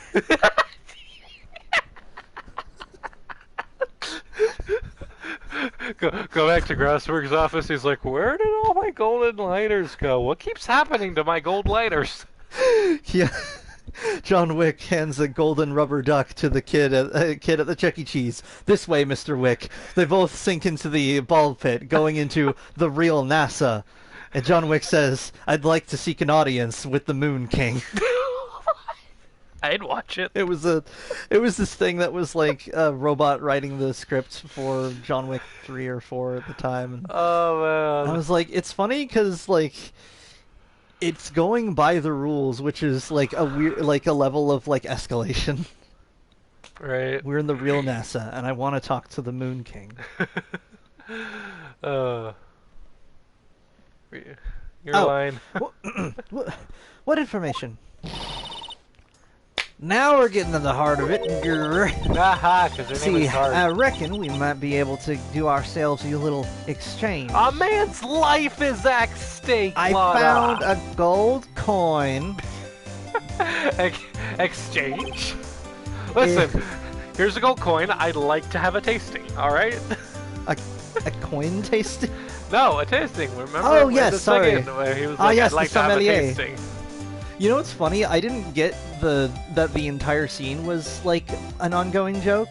Speaker 1: Go back to Grossberg's office. He's like, where did all my golden lighters go? What keeps happening to my gold lighters?
Speaker 2: Yeah. John Wick hands a golden rubber duck to the kid at the Chuck E. Cheese. This way, Mr. Wick. They both sink into the ball pit, going into the real NASA. And John Wick says, I'd like to seek an audience with the Moon King.
Speaker 1: I'd watch it.
Speaker 2: It was this thing that was like a robot writing the script for John Wick 3 or 4 at the time. And
Speaker 1: oh, man.
Speaker 2: I was like, it's funny because, like, it's going by the rules, which is like a weird, like a level of like escalation.
Speaker 1: Right.
Speaker 2: We're in the real NASA, and I want to talk to the Moon King.
Speaker 1: Your line.
Speaker 2: What information? Now we're getting to the heart of it.
Speaker 1: Aha, because their name
Speaker 2: See,
Speaker 1: is hard.
Speaker 2: I reckon we might be able to do ourselves a little exchange.
Speaker 1: A man's life is at stake,
Speaker 2: I
Speaker 1: Lana.
Speaker 2: found a gold coin.
Speaker 1: Exchange? Listen, here's a gold coin. I'd like to have a tasting, alright?
Speaker 2: A coin tasting?
Speaker 1: No, a tasting. Remember?
Speaker 2: Oh, yes,
Speaker 1: the
Speaker 2: sorry.
Speaker 1: second where he was like,
Speaker 2: yes,
Speaker 1: I'd like
Speaker 2: the
Speaker 1: to have a
Speaker 2: sommelier.
Speaker 1: tasting.
Speaker 2: You know what's funny? I didn't get that the entire scene was like an ongoing joke,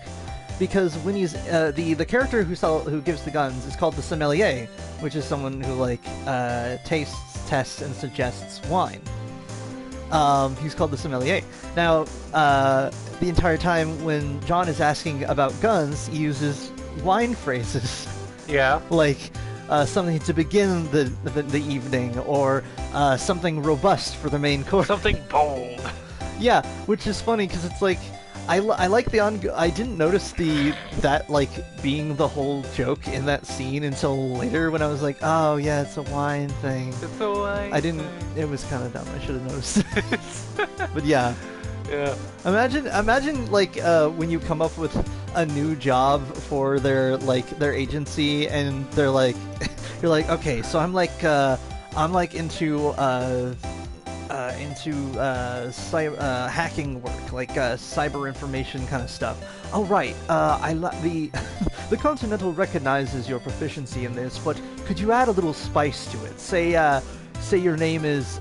Speaker 2: because when he's the character who gives the guns is called the sommelier, which is someone who like tastes, tests, and suggests wine. He's called the sommelier. Now, the entire time when John is asking about guns, he uses wine phrases.
Speaker 1: Yeah.
Speaker 2: Like something to begin the evening, or something robust for the main course.
Speaker 1: Something bold.
Speaker 2: Yeah, which is funny because it's like I like the I didn't notice that like being the whole joke in that scene until later when I was like, oh yeah, it's a wine thing.
Speaker 1: It's a wine.
Speaker 2: I didn't. It was kind of dumb. I should have noticed. But yeah.
Speaker 1: Yeah.
Speaker 2: Imagine like when you come up with a new job for their agency, and they're like, you're like, okay, so I'm like into hacking work, like cyber information kind of stuff. Oh right, the Continental recognizes your proficiency in this, but could you add a little spice to it? Say your name is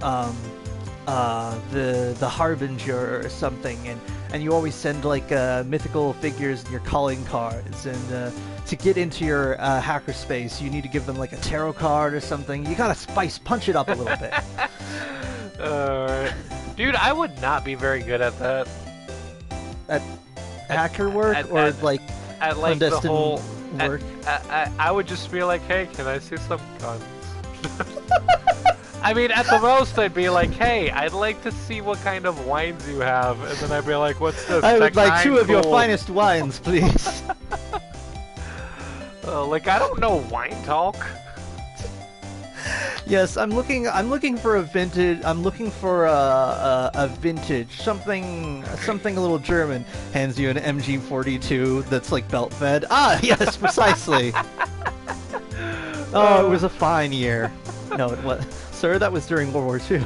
Speaker 2: the Harbinger or something, and you always send like mythical figures in your calling cards, and to get into your hackerspace you need to give them like a tarot card or something. You gotta punch it up a little bit.
Speaker 1: Dude, I would not be very good at that.
Speaker 2: At hacker work,
Speaker 1: at
Speaker 2: like
Speaker 1: the
Speaker 2: clandestine
Speaker 1: whole
Speaker 2: work.
Speaker 1: I would just be like, hey, can I see some guns? I mean, at the most, I'd be like, hey, I'd like to see what kind of wines you have. And then I'd be like, what's this?
Speaker 2: I would like 2 of your
Speaker 1: Gold?
Speaker 2: finest wines, please.
Speaker 1: Like, I don't know wine talk.
Speaker 2: Yes, I'm looking for a vintage. I'm looking for a vintage something a little German. Hands you an MG42 that's like belt fed. Ah, yes, precisely. Oh, it was a fine year. No, it was. Sir, that was during World War II.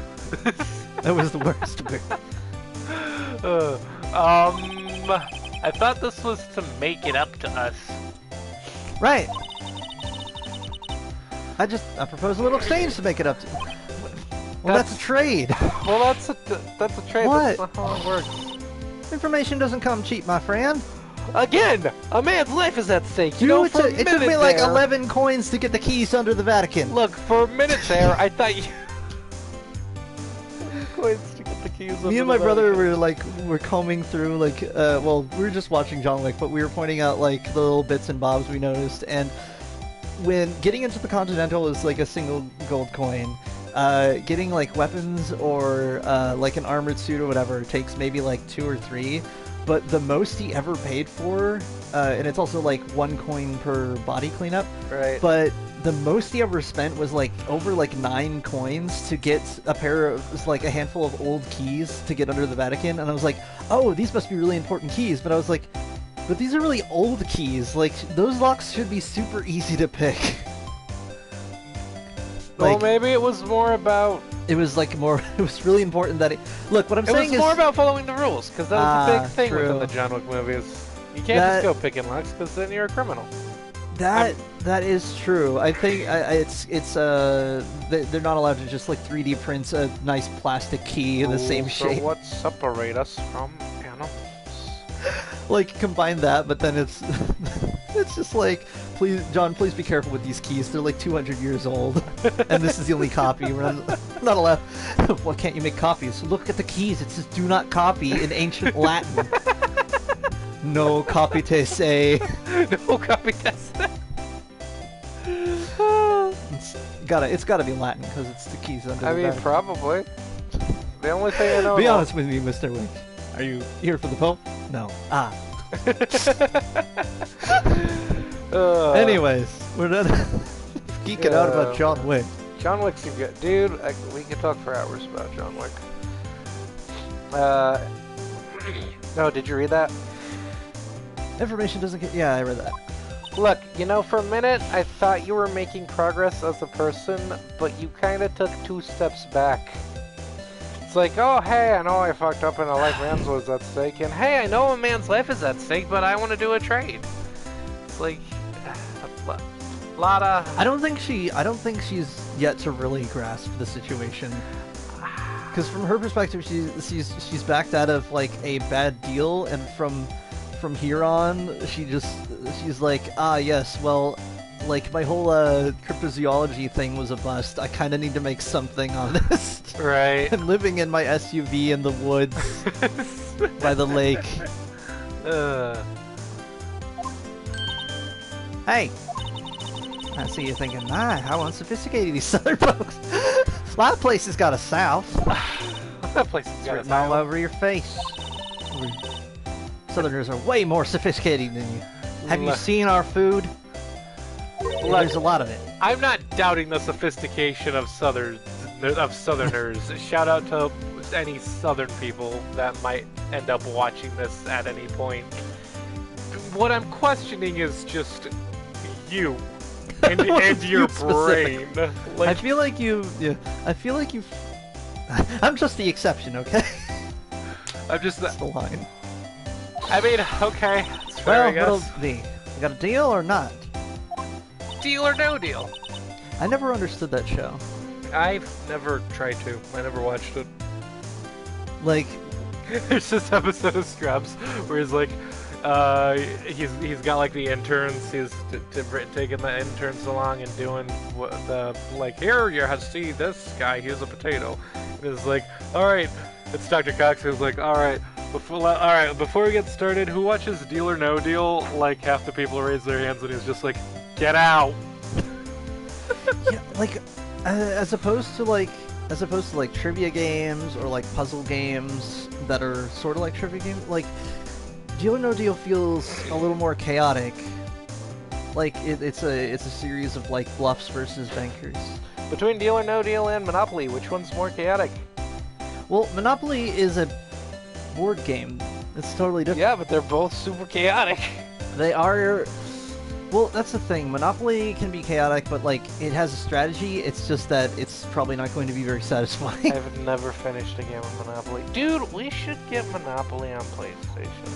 Speaker 2: That was the worst.
Speaker 1: I thought this was to make it up to us.
Speaker 2: Right. I propose a little exchange to make it up to. Well, that's a trade.
Speaker 1: Well, that's a trade.
Speaker 2: What?
Speaker 1: That's not how it works.
Speaker 2: Information doesn't come cheap, my friend.
Speaker 1: Again, a man's life is at stake.
Speaker 2: It took me like 11 coins to get the keys under the Vatican.
Speaker 1: Look, for a minute there, I thought you... coins to get the keys under
Speaker 2: Me and
Speaker 1: the
Speaker 2: my brother
Speaker 1: Vatican.
Speaker 2: were combing through we were just watching John Wick, but we were pointing out like the little bits and bobs we noticed, and when getting into the Continental is like a single gold coin. Getting like weapons or like an armored suit or whatever takes maybe like 2 or 3, but the most he ever paid for, and it's also like 1 coin per body cleanup.
Speaker 1: Right.
Speaker 2: But the most he ever spent was like over like 9 coins to get a pair of like a handful of old keys to get under the Vatican, and I was like, oh, these must be really important keys. But I was like, but these are really old keys. Like those locks should be super easy to pick.
Speaker 1: Well,
Speaker 2: Like,
Speaker 1: maybe it was more about...
Speaker 2: it was like more. It was really important that it. Look, what I'm
Speaker 1: It
Speaker 2: saying
Speaker 1: was
Speaker 2: is
Speaker 1: more about following the rules, because that was the big thing
Speaker 2: true.
Speaker 1: within the John Wick movies. You can't just go picking locks, because then you're a criminal.
Speaker 2: that is true. I think they're not allowed to just like 3D print a nice plastic key in the same
Speaker 1: So
Speaker 2: shape.
Speaker 1: what separate us from animals?
Speaker 2: Like combine that, but then it's it's just like, please, John, please be careful with these keys. They're like 200 years old, and this is the only copy. We're not allowed. Why can't you make copies? Look at the keys. It says "Do not copy" in ancient Latin. No copy te se.
Speaker 1: No copy test.
Speaker 2: It's gotta be Latin because it's the keys under
Speaker 1: I
Speaker 2: the
Speaker 1: mean,
Speaker 2: Vatican.
Speaker 1: probably. The only thing I know.
Speaker 2: Be honest with me, Mr. Wick. Are you here for the Pope? No. Ah. Anyways, we're done geeking out about John Wick.
Speaker 1: John Wick's a good dude. We could talk for hours about John Wick. No, did you read that?
Speaker 2: Information doesn't get. Yeah, I read that.
Speaker 1: Look, you know, for a minute, I thought you were making progress as a person, but you kind of took 2 steps back. It's like, oh, hey, I know I fucked up and a life man's was at stake, and hey, I know a man's life is at stake, but I want to do a trade. It's like, a lot of...
Speaker 2: I don't think she's yet to really grasp the situation. Because from her perspective, she's backed out of like a bad deal, and from here on, she's like, ah, yes, well, like my whole cryptozoology thing was a bust. I kind of need to make something on this.
Speaker 1: Right.
Speaker 2: I'm living in my SUV in the woods by the lake. Hey, I see you thinking, how unsophisticated these southern folks. My place has got a south.
Speaker 1: That place has got
Speaker 2: Written all over your face. Southerners are way more sophisticated than you. Have you seen our food? There's a lot of it.
Speaker 1: I'm not doubting the sophistication of Southerners. Shout out to any Southern people that might end up watching this at any point. What I'm questioning is just you and your brain.
Speaker 2: I feel like you. Yeah, I feel like you. I'm just the exception, okay?
Speaker 1: I'm just
Speaker 2: That's the line.
Speaker 1: I mean, okay. That's fair, I
Speaker 2: Well,
Speaker 1: guess.
Speaker 2: what'll be? You got a deal or not?
Speaker 1: Deal or no deal?
Speaker 2: I never understood that show.
Speaker 1: I've never tried to. I never watched it.
Speaker 2: Like,
Speaker 1: There's this episode of Scrubs where he's like, he's got like the interns. He's taking the interns along and doing here you have to see this guy. Here's a potato. And it's like, all right. It's Dr. Cox who's like, all right. Before we get started, who watches Deal or No Deal? Like half the people raise their hands, and he's just like, get out.
Speaker 2: yeah, like, as opposed to like trivia games or like puzzle games that are sort of like trivia games, like Deal or No Deal feels a little more chaotic. Like it's a series of like bluffs versus bankers.
Speaker 1: Between Deal or No Deal and Monopoly, which one's more chaotic?
Speaker 2: Well, Monopoly is a board game. It's totally different.
Speaker 1: Yeah, but they're both super chaotic.
Speaker 2: They are. Well, that's the thing. Monopoly can be chaotic, but like it has a strategy. It's just that it's probably not going to be very satisfying.
Speaker 1: I've never finished a game of Monopoly. Dude, we should get Monopoly on PlayStation.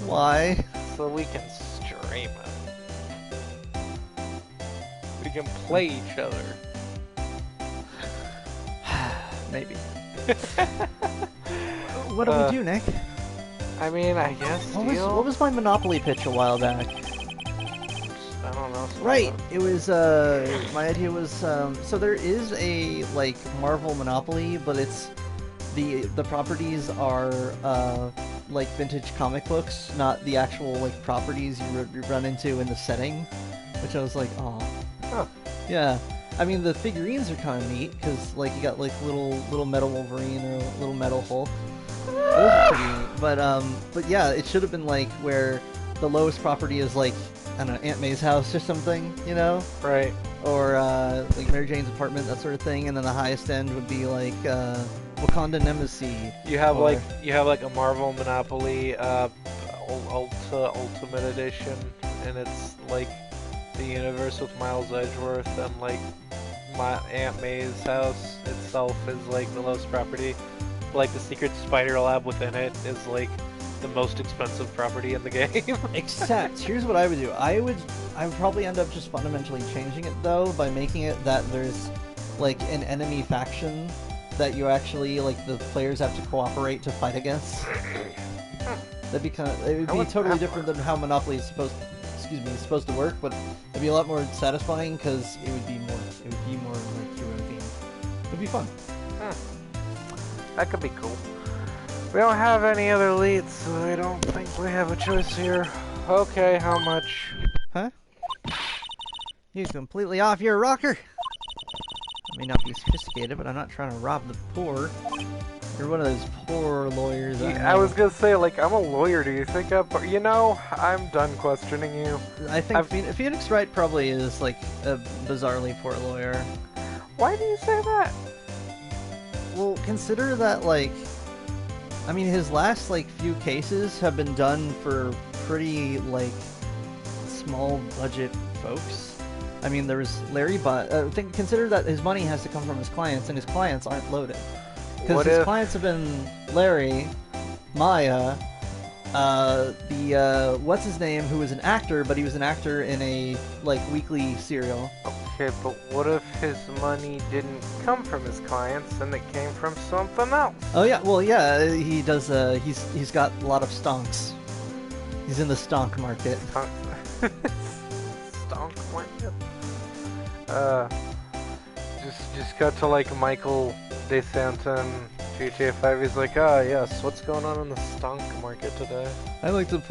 Speaker 2: Why?
Speaker 1: So we can stream it. We can play each other.
Speaker 2: Maybe. What do we do, Nick?
Speaker 1: I mean, I guess
Speaker 2: What was my Monopoly pitch a while back?
Speaker 1: I don't know.
Speaker 2: Right. It was my idea was so there is a like Marvel Monopoly, but it's the properties are like vintage comic books, not the actual like properties you run into in the setting. which I was like, oh,
Speaker 1: Huh.
Speaker 2: yeah. I mean, the figurines are kind of neat because like you got like little metal Wolverine or little metal Hulk. Those are pretty neat. But yeah, it should have been like where the lowest property is like, I don't know, Aunt May's house or something, you know?
Speaker 1: Right.
Speaker 2: Or like Mary Jane's apartment, that sort of thing. And then the highest end would be like Wakandan Embassy.
Speaker 1: You have
Speaker 2: or-
Speaker 1: like a Marvel Monopoly Ultimate Edition, and it's like the universe with Miles Edgeworth, and like my Aunt May's house itself is like the lowest property. Like the secret spider lab within it is like the most expensive property in the game.
Speaker 2: Except, here's what I would do. I would probably end up just fundamentally changing it though by making it that there's like an enemy faction that you actually like the players have to cooperate to fight against. It would be totally different than how Monopoly is supposed to work, but it'd be a lot more satisfying because it would be more like hero themed. It'd be fun.
Speaker 1: That could be cool. We don't have any other leads, so I don't think we have a choice here. Okay, how much?
Speaker 2: Huh? You're completely off your rocker. I may not be sophisticated, but I'm not trying to rob the poor. You're one of those poor lawyers.
Speaker 1: I was gonna say, like, I'm a lawyer. Do you think you know, I'm done questioning you.
Speaker 2: I think Phoenix Wright probably is like a bizarrely poor lawyer.
Speaker 1: Why do you say that?
Speaker 2: Well, consider that, like, I mean, his last, like, few cases have been done for pretty, like, small budget folks. I mean, there was Larry, but consider that his money has to come from his clients, and his clients aren't loaded. Because his clients have been Larry, Maya, what's his name, who was an actor, but he was an actor in a, like, weekly serial.
Speaker 1: Okay, but what if his money didn't come from his clients and it came from something else?
Speaker 2: Oh yeah, well yeah, he does. He's got a lot of stonks. He's in the stonk market.
Speaker 1: Stonk market. Just cut to like Michael DeSanta and GTA 5. He's like, ah, yes. What's going on in the stonk market today?
Speaker 2: I'd like to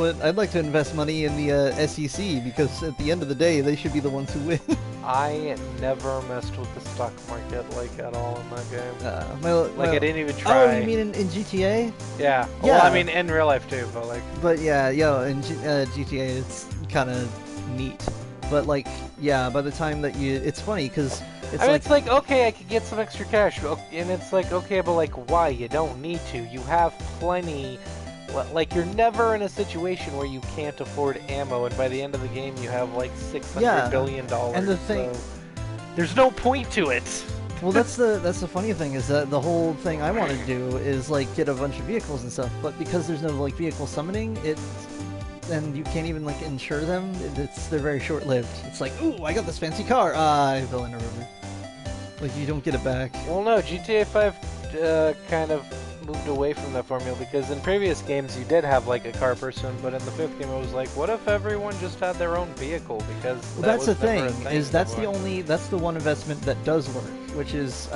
Speaker 2: invest money in the SEC because at the end of the day, they should be the ones who win.
Speaker 1: I never messed with the stock market like at all in that game.
Speaker 2: I
Speaker 1: didn't even try.
Speaker 2: Oh, you mean in GTA?
Speaker 1: Yeah.
Speaker 2: Yeah.
Speaker 1: Well, I mean in real life too, but like.
Speaker 2: But yeah, in GTA, it's kind of neat. But like, yeah, by the time that it's funny because
Speaker 1: it's like okay, I could get some extra cash, and it's like okay, but like why? You don't need to. You have plenty. Like you're never in a situation where you can't afford ammo, and by the end of the game you have like $600 billion.
Speaker 2: And the thing,
Speaker 1: so there's no point to it.
Speaker 2: Well, that's the funny thing is that the whole thing I want to do is like get a bunch of vehicles and stuff, but because there's no like vehicle summoning, and you can't even like insure them. They're very short-lived. It's like, ooh, I got this fancy car. I fell in a river. Like you don't get it back.
Speaker 1: Well, no, GTA 5 kind of moved away from that formula because in previous games you did have like a car person, but in the 5th game it was like, what if everyone just had their own vehicle? Because
Speaker 2: that's the thing. That's the one investment that does work, which is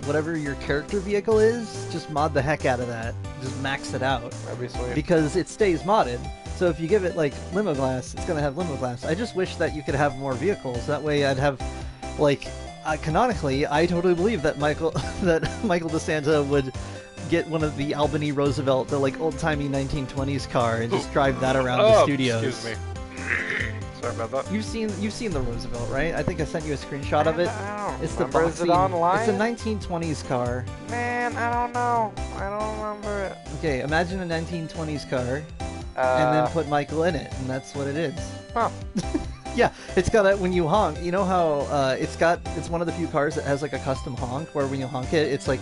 Speaker 2: whatever your character vehicle is, just mod the heck out of that. Just max it out.
Speaker 1: That'd be sweet.
Speaker 2: Because it stays modded. So if you give it like limo glass, it's gonna have limo glass. I just wish that you could have more vehicles. That way I'd have like canonically, I totally believe that Michael DeSanta would get one of the Albany Roosevelt, the like old-timey 1920s car, and just drive that around the studios.
Speaker 1: Excuse me. Sorry about that.
Speaker 2: You've seen the Roosevelt, right? I think I sent you a screenshot of it. It's the
Speaker 1: boxy. Is it online?
Speaker 2: It's a 1920s car.
Speaker 1: Man, I don't know. I don't remember it.
Speaker 2: Okay, imagine a 1920s car, and then put Michael in it, and that's what it is.
Speaker 1: Huh.
Speaker 2: Yeah, it's got that when you honk. You know how it's one of the few cars that has like a custom honk where when you honk it, it's like.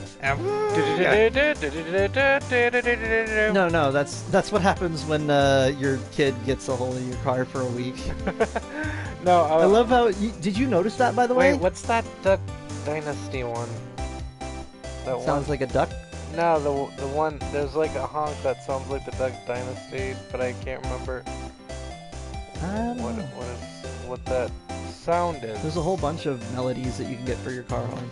Speaker 2: No, that's what happens when your kid gets a hold of your car for a week.
Speaker 1: No,
Speaker 2: I love how. Did you notice that, by the way?
Speaker 1: Wait, what's that Duck Dynasty one?
Speaker 2: That sounds like a duck.
Speaker 1: No, the one there's like a honk that sounds like the Duck Dynasty, but I can't remember what that sound is.
Speaker 2: There's a whole bunch of melodies that you can get for your car horn.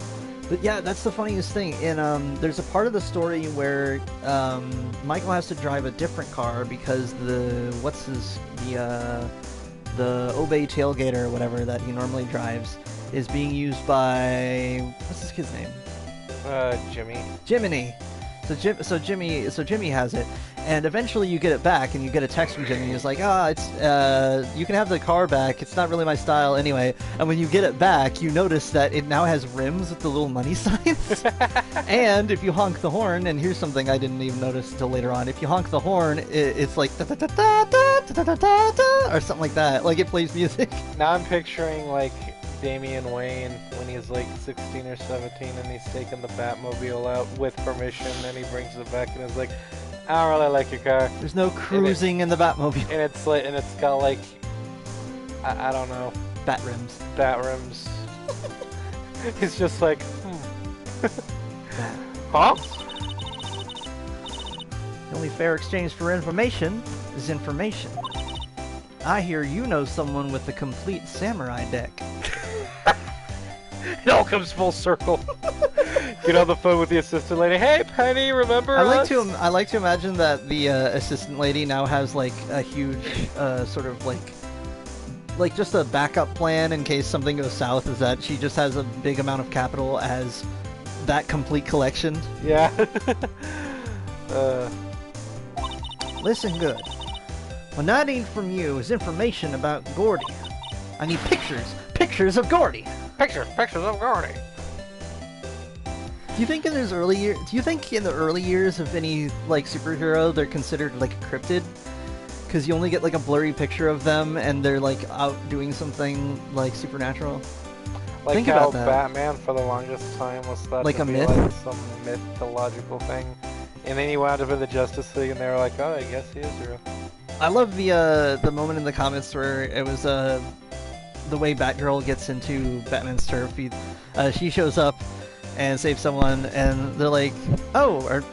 Speaker 2: But yeah, that's the funniest thing. And there's a part of the story where the Obey tailgater or whatever that he normally drives is being used by what's this kid's name?
Speaker 1: Jimmy.
Speaker 2: Jiminy. So Jimmy has it, and eventually you get it back, and you get a text from Jimmy. He's like, it's you can have the car back. It's not really my style anyway. And when you get it back, you notice that it now has rims with the little money signs. And if you honk the horn, and here's something I didn't even notice until later on. If you honk the horn, it's like da da da da da da da da da or something like that. Like it plays music.
Speaker 1: Now I'm picturing like Damian Wayne when he's like 16 or 17 and he's taking the Batmobile out with permission and he brings it back and is like, I don't really like your car.
Speaker 2: There's no cruising in the Batmobile.
Speaker 1: And it's like, and it's got like, I don't know.
Speaker 2: Bat rims.
Speaker 1: Bat rims. He's just like, huh?
Speaker 2: The only fair exchange for information is information. I hear you know someone with a complete samurai deck.
Speaker 1: It all comes full circle. Get on the phone with the assistant lady. Hey, Penny, remember us?
Speaker 2: I like to imagine that the assistant lady now has like a huge sort of like just a backup plan in case something goes south. Is that she just has a big amount of capital as that complete collection?
Speaker 1: Yeah.
Speaker 2: Listen good. What I need from you is information about Gordy. I need pictures of Gordy.
Speaker 1: Pictures of Gordy.
Speaker 2: Do you think in the early years of any like superhero they're considered like a cryptid? Because you only get like a blurry picture of them and they're like out doing something like supernatural.
Speaker 1: Like
Speaker 2: think
Speaker 1: how
Speaker 2: about that.
Speaker 1: Batman for the longest time was thought
Speaker 2: Like
Speaker 1: to
Speaker 2: a
Speaker 1: be
Speaker 2: myth?
Speaker 1: like some mythological thing. And then he wound up in the Justice League and they were like, oh, I guess he is real.
Speaker 2: I love the moment in the comics where it was the way Batgirl gets into Batman's turf. She shows up and saves someone, and they're like, "Oh," or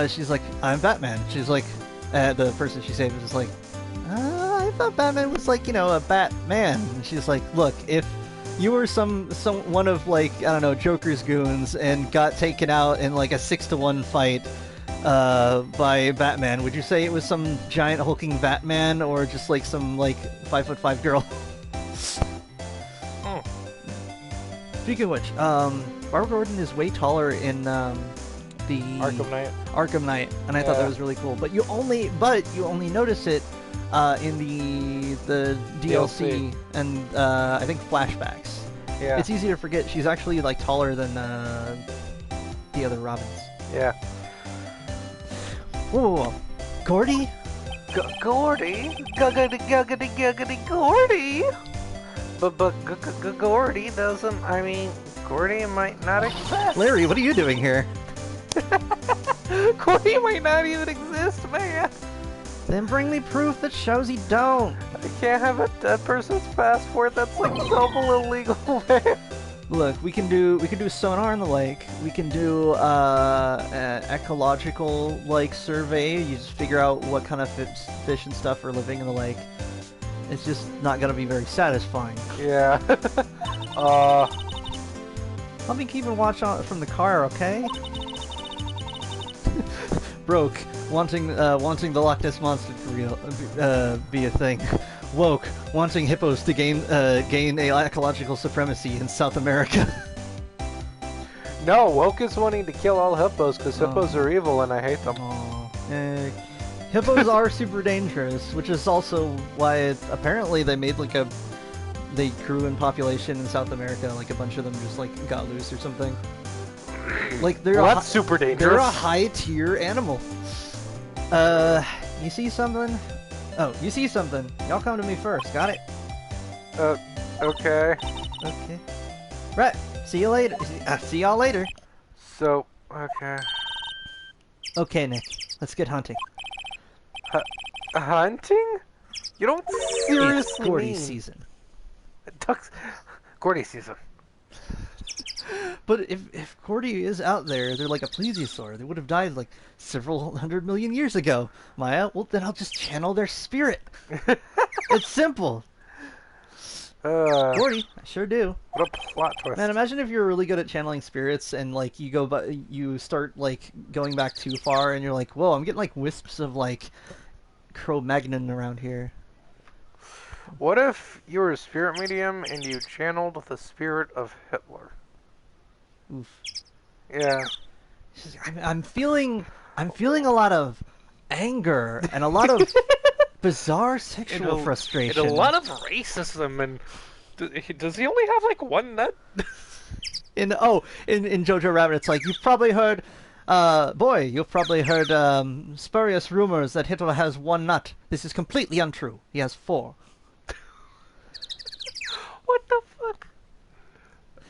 Speaker 2: she's like, "I'm Batman." She's like, the person she saved is just like, "I thought Batman was like a Batman." And she's like, "Look, if you were some one of like I don't know Joker's goons and got taken out in like a 6-to-1 fight." By Batman, would you say it was some giant hulking Batman or just like some like 5'5" girl? Speaking of which, Barbara Gordon is way taller in the Arkham Knight, and I thought that was really cool. But you only notice it in the DLC and I think flashbacks.
Speaker 1: Yeah.
Speaker 2: It's easy to forget she's actually like taller than the other Robins.
Speaker 1: Yeah.
Speaker 2: Whoa. Gordy?
Speaker 1: Gordy? Guggity Gordy? But Gordy doesn't, I mean, Gordy might not exist.
Speaker 2: Larry, what are you doing here?
Speaker 1: Gordy might not even exist, man.
Speaker 2: Then bring me proof that shows he don't.
Speaker 1: I can't have a dead person's passport, that's like double illegal, man.
Speaker 2: Look, we can do sonar in the lake. We can do an ecological like survey. You just figure out what kind of fish and stuff are living in the lake. It's just not gonna be very satisfying.
Speaker 1: Yeah.
Speaker 2: I'll be keeping watch on from the car, okay? Broke, wanting the Loch Ness monster to be a thing. Woke, wanting hippos to gain ecological supremacy in South America.
Speaker 1: No, woke is wanting to kill all hippos because hippos are evil and I hate them.
Speaker 2: Hippos are super dangerous, which is also why apparently they made like they grew in population in South America. Like a bunch of them just like got loose or something. Like
Speaker 1: that's super dangerous.
Speaker 2: They're a high tier animal. You see something? Oh, you see something. Y'all come to me first. Got it?
Speaker 1: Okay.
Speaker 2: Okay. Right. See you later. See y'all later.
Speaker 1: So, okay.
Speaker 2: Okay, Nick. Let's get hunting.
Speaker 1: Hunting? You don't seriously
Speaker 2: It's Gordy season.
Speaker 1: Gordy season.
Speaker 2: But if Gordy is out there, they're like a plesiosaur. They would have died like several 100 million years ago. Maya, well then I'll just channel their spirit. It's simple. Gordy, I sure do.
Speaker 1: What a plot twist.
Speaker 2: Man, imagine if you're really good at channeling spirits and like you start like going back too far and you're like, whoa, I'm getting like wisps of like Cro-Magnon around here.
Speaker 1: What if you were a spirit medium and you channeled the spirit of Hitler?
Speaker 2: Oof.
Speaker 1: Yeah.
Speaker 2: I'm feeling a lot of anger and a lot of bizarre sexual frustration.
Speaker 1: And a lot of racism, and does he only have like one nut?
Speaker 2: In Jojo Rabbit, it's like you've probably heard, you've probably heard spurious rumors that Hitler has one nut. This is completely untrue. He has 4.
Speaker 1: What the fuck?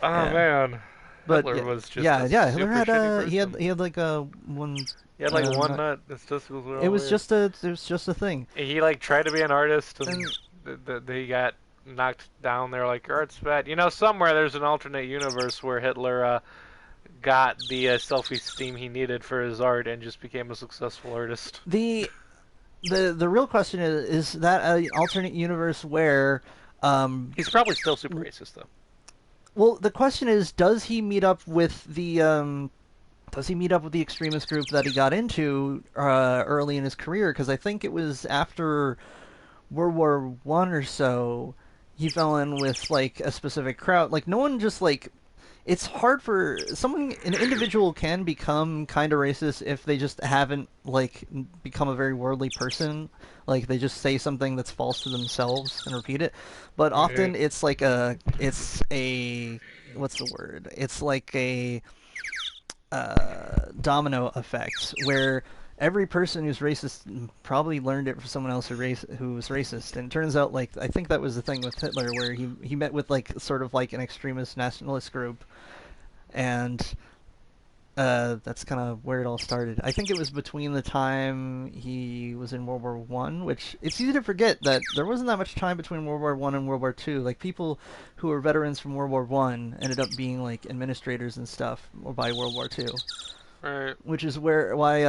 Speaker 1: Oh
Speaker 2: Yeah.
Speaker 1: man.
Speaker 2: But
Speaker 1: Hitler was just
Speaker 2: Hitler had
Speaker 1: shitty
Speaker 2: he
Speaker 1: person.
Speaker 2: had like a one.
Speaker 1: He had like one nut. His testicles were all
Speaker 2: It was
Speaker 1: weird.
Speaker 2: just a thing.
Speaker 1: He like tried to be an artist, and he got knocked down. They're like, your art's bad. You know, somewhere there's an alternate universe where Hitler got the self-esteem he needed for his art and just became a successful artist.
Speaker 2: The real question is that an alternate universe where
Speaker 1: he's probably still super racist though.
Speaker 2: Well, the question is, does he meet up with the extremist group that he got into early in his career? Because I think it was after World War I or so, he fell in with like a specific crowd. Like no one just like. It's hard for an individual can become kind of racist if they just haven't like become a very worldly person. Like they just say something that's false to themselves and repeat it. But often it's like what's the word? It's like a domino effect where every person who's racist probably learned it from someone else who was racist. And it turns out, like, I think that was the thing with Hitler, where he met with, like, sort of like an extremist nationalist group. And that's kind of where it all started. I think it was between the time he was in World War One, which it's easy to forget that there wasn't that much time between World War One and World War Two. Like, people who were veterans from World War One ended up being, like, administrators and stuff by World War Two.
Speaker 1: Right.
Speaker 2: Which is why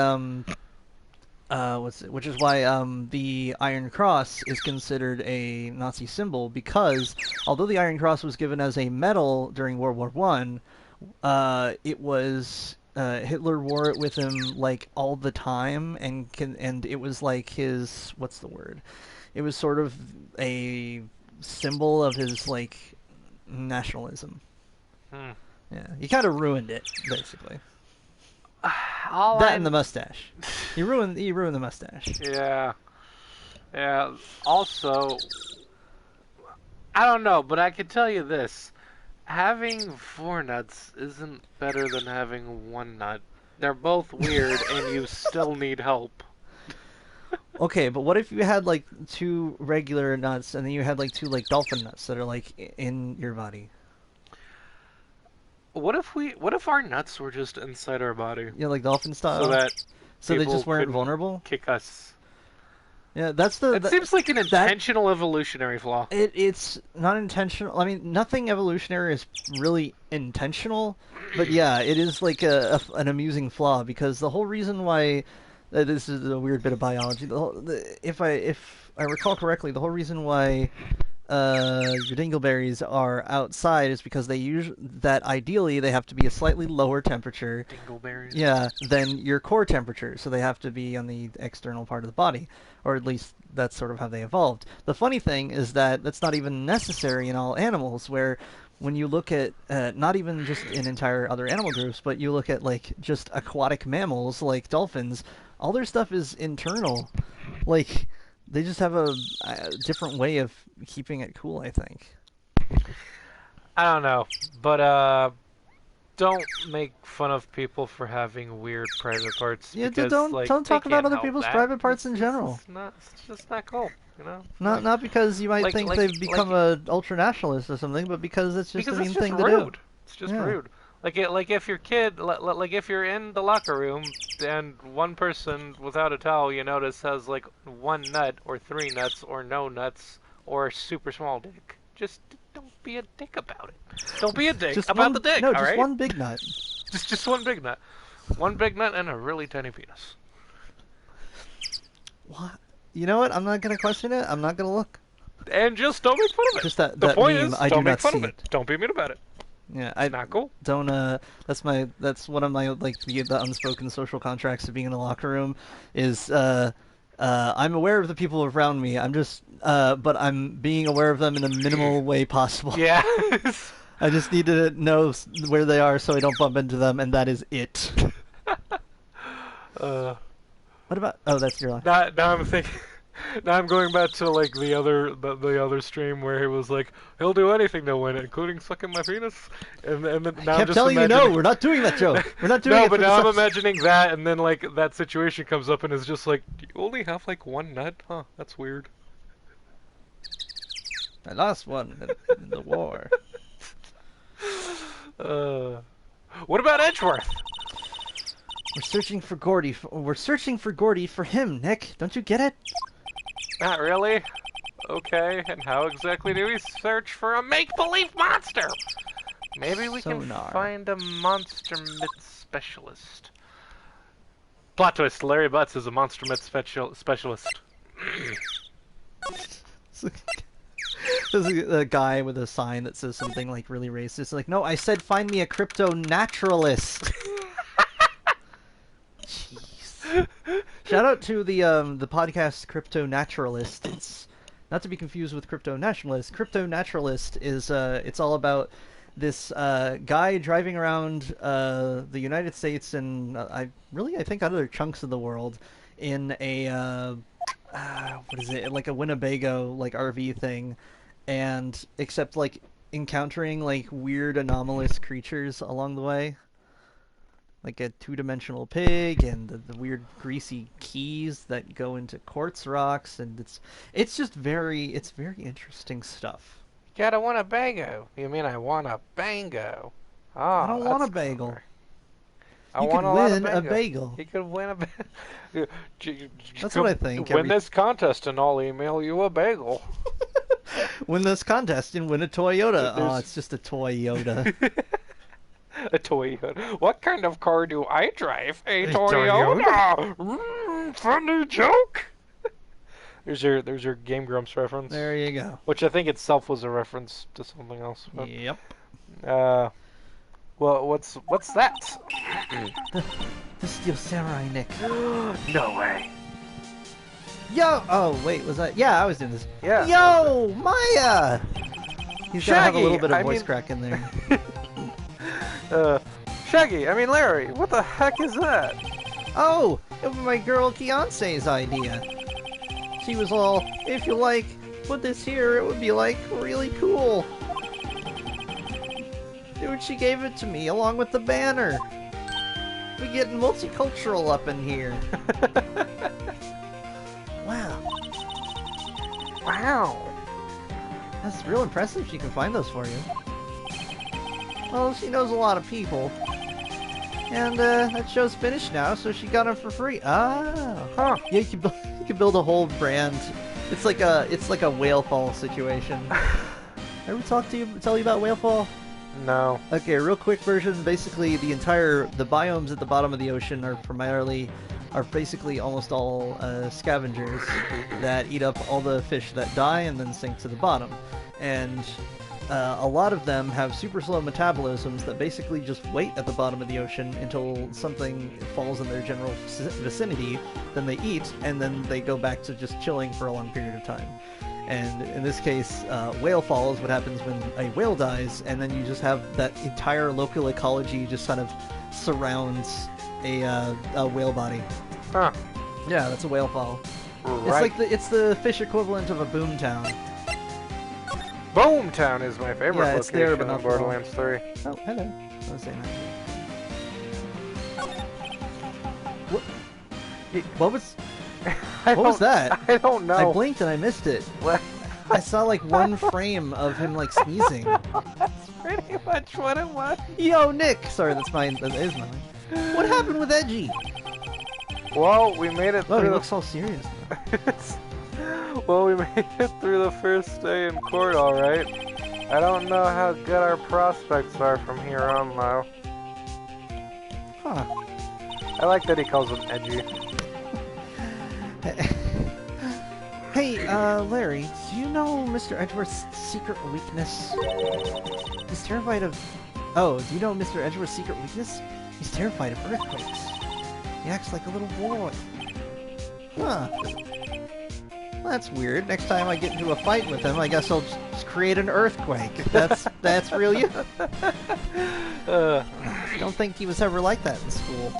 Speaker 2: the Iron Cross is considered a Nazi symbol, because although the Iron Cross was given as a medal during World War One, it was Hitler wore it with him like all the time, and it was like his, what's the word? It was sort of a symbol of his like nationalism. Yeah, he kind of ruined it basically. And the mustache. You ruined the mustache.
Speaker 1: Yeah. Yeah. Also, I don't know, but I can tell you this: having 4 nuts isn't better than having 1 nut. They're both weird, and you still need help.
Speaker 2: Okay, but what if you had like 2 regular nuts, and then you had like 2 like dolphin nuts that are like in your body?
Speaker 1: What if our nuts were just inside our body?
Speaker 2: Yeah, like dolphin style.
Speaker 1: So
Speaker 2: they just weren't vulnerable.
Speaker 1: Kick us.
Speaker 2: Yeah, that
Speaker 1: seems like an intentional evolutionary flaw.
Speaker 2: It's not intentional. I mean, nothing evolutionary is really intentional, but yeah, it is like an amusing flaw, because the whole reason why this is a weird bit of biology. If I recall correctly, the whole reason why your dingleberries are outside is because ideally they have to be a slightly lower temperature.
Speaker 1: Dingleberries?
Speaker 2: Yeah, than your core temperature, so they have to be on the external part of the body, or at least that's sort of how they evolved. The funny thing is that that's not even necessary in all animals, where when you look at, not even just in entire other animal groups, but you look at like just aquatic mammals like dolphins, all their stuff is internal. Like, they just have a different way of keeping it cool, I think.
Speaker 1: I don't know, but don't make fun of people for having weird private parts.
Speaker 2: Yeah,
Speaker 1: because,
Speaker 2: don't talk about other people's private parts in general.
Speaker 1: It's just not cool, you know.
Speaker 2: Not because you might think they've become a ultra nationalist or something, but because it's just a mean thing to do.
Speaker 1: It's just rude. Like if your kid, like if you're in the locker room and one person without a towel, you notice, has like 1 nut or 3 nuts or no nuts or a super small dick, just don't be a dick about it. Don't be a dick about the dick.
Speaker 2: No,
Speaker 1: just
Speaker 2: one big nut.
Speaker 1: Just 1 big nut. 1 big nut and a really tiny penis.
Speaker 2: What? You know what? I'm not gonna question it. I'm not gonna look.
Speaker 1: And just don't make fun of it.
Speaker 2: Just that
Speaker 1: the point
Speaker 2: meme,
Speaker 1: is,
Speaker 2: I
Speaker 1: don't
Speaker 2: do
Speaker 1: make
Speaker 2: not
Speaker 1: fun
Speaker 2: see
Speaker 1: of it. Don't be mean about it.
Speaker 2: Yeah,
Speaker 1: it's not cool.
Speaker 2: Don't. That's one of my like the unspoken social contracts of being in a locker room is I'm aware of the people around me. I'm just, but I'm being aware of them in the minimal way possible.
Speaker 1: Yeah.
Speaker 2: I just need to know where they are so I don't bump into them, and that is it.
Speaker 1: uh,
Speaker 2: What about? Oh, that's your line.
Speaker 1: now I'm thinking. Now I'm going back to like the other stream where he was like, he'll do anything to win it, including sucking my penis. And then now
Speaker 2: I
Speaker 1: I'm
Speaker 2: kept
Speaker 1: just
Speaker 2: telling
Speaker 1: imagining...
Speaker 2: you no, we're not doing that, Joe. We're not doing
Speaker 1: no,
Speaker 2: it.
Speaker 1: but
Speaker 2: for
Speaker 1: now
Speaker 2: this
Speaker 1: I'm
Speaker 2: episode.
Speaker 1: imagining that, and then like that situation comes up, and it's just like, do you only have like one nut? Huh? That's weird.
Speaker 2: I lost one in the war.
Speaker 1: What about Edgeworth?
Speaker 2: We're searching for Gordy. We're searching for Gordy for him, Nick. Don't you get it?
Speaker 1: Not really. Okay, and how exactly do we search for a make-believe monster? Maybe we can find a monster myth specialist. Plot twist, Larry Butts is a monster myth specialist.
Speaker 2: There's a guy with a sign that says something like really racist. Like, no, I said find me a crypto naturalist. Jeez. Shout out to the podcast Crypto Naturalist. It's not to be confused with Crypto Nationalist. Crypto Naturalist is it's all about this guy driving around the United States and I think other chunks of the world in a what is it, like a Winnebago like RV thing, and except like encountering like weird anomalous creatures along the way, like a two-dimensional pig and the weird greasy keys that go into quartz rocks, and it's just very interesting stuff.
Speaker 1: You gotta want a bango. You mean I want a bango? Oh,
Speaker 2: I don't want a bagel.
Speaker 1: Clever.
Speaker 2: You could win a bagel.
Speaker 1: You could win a bagel.
Speaker 2: That's what I think.
Speaker 1: Win this contest and I'll email you a bagel.
Speaker 2: Win this contest and win a Toyota. Oh, it's just a Toyota.
Speaker 1: A Toyota. What kind of car do I drive? A Toyota. Funny joke. There's your Game Grumps reference.
Speaker 2: There you go.
Speaker 1: Which I think itself was a reference to something else. But,
Speaker 2: yep.
Speaker 1: Well, what's that?
Speaker 2: The Steel Samurai, Nick.
Speaker 1: No way.
Speaker 2: Yo! Oh, wait, was that? Yeah, I was doing this.
Speaker 1: Yeah.
Speaker 2: Yo, Maya! He's gotta have a little bit of voice
Speaker 1: mean...
Speaker 2: crack in there.
Speaker 1: Shaggy, I mean Larry, what the heck is that?
Speaker 2: Oh, it was my girl Beyonce's idea. She was all, if you like, put this here, it would be like really cool. Dude, she gave it to me along with the banner. We getting multicultural up in here. Wow. Wow. That's real impressive she can find those for you. Well, she knows a lot of people. And that show's finished now, so she got them for free. Ah, huh. Yeah, you can build a whole brand. It's like a whale fall situation. Ever tell you about whale fall?
Speaker 1: No.
Speaker 2: Okay, real quick version. Basically, the biomes at the bottom of the ocean are basically almost all scavengers that eat up all the fish that die and then sink to the bottom. And a lot of them have super slow metabolisms that basically just wait at the bottom of the ocean until something falls in their general vicinity, then they eat, and then they go back to just chilling for a long period of time. And in this case, whale fall is what happens when a whale dies, and then you just have that entire local ecology just kind of surrounds a whale body.
Speaker 1: Huh.
Speaker 2: Yeah, that's a whale fall.
Speaker 1: Right.
Speaker 2: It's the fish equivalent of a boom town.
Speaker 1: Boomtown is my favorite
Speaker 2: yeah, it's
Speaker 1: location
Speaker 2: there, but not
Speaker 1: in Borderlands 3.
Speaker 2: Oh, hello. I was saying that. What was... What was that?
Speaker 1: I don't know.
Speaker 2: I blinked and I missed it.
Speaker 1: What?
Speaker 2: I saw like one frame of him like sneezing.
Speaker 1: That's pretty much what it was.
Speaker 2: Yo, Nick! Sorry, that is mine. What happened with Edgy?
Speaker 1: Well, we made it through...
Speaker 2: Oh, he looks all serious now.
Speaker 1: Well, we made it through the first day in court, alright. I don't know how good our prospects are from here on, though.
Speaker 2: Huh.
Speaker 1: I like that he calls him Edgy.
Speaker 2: Hey, Larry, do you know Mr. Edgeworth's secret weakness? He's terrified of... Oh, do you know Mr. Edgeworth's secret weakness? He's terrified of earthquakes. He acts like a little boy. Huh. that's weird. Next time I get into a fight with him, I guess I'll just create an earthquake. That's real you? I don't think he was ever like that in school.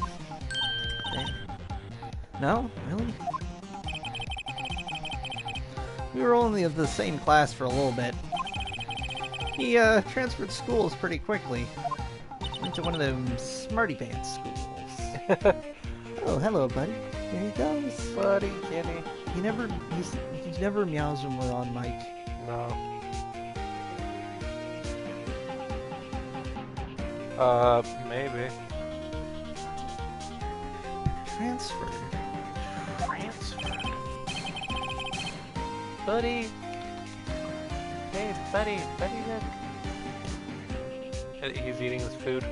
Speaker 2: Okay. No? Really? We were only of the same class for a little bit. He transferred schools pretty quickly. Went to one of them smarty pants schools. Oh, hello, buddy. There he goes.
Speaker 1: Buddy, kitty.
Speaker 2: He never meows when we're on mic.
Speaker 1: No. Maybe.
Speaker 2: Transferred.
Speaker 1: Buddy. Hey, buddy. He's eating his food.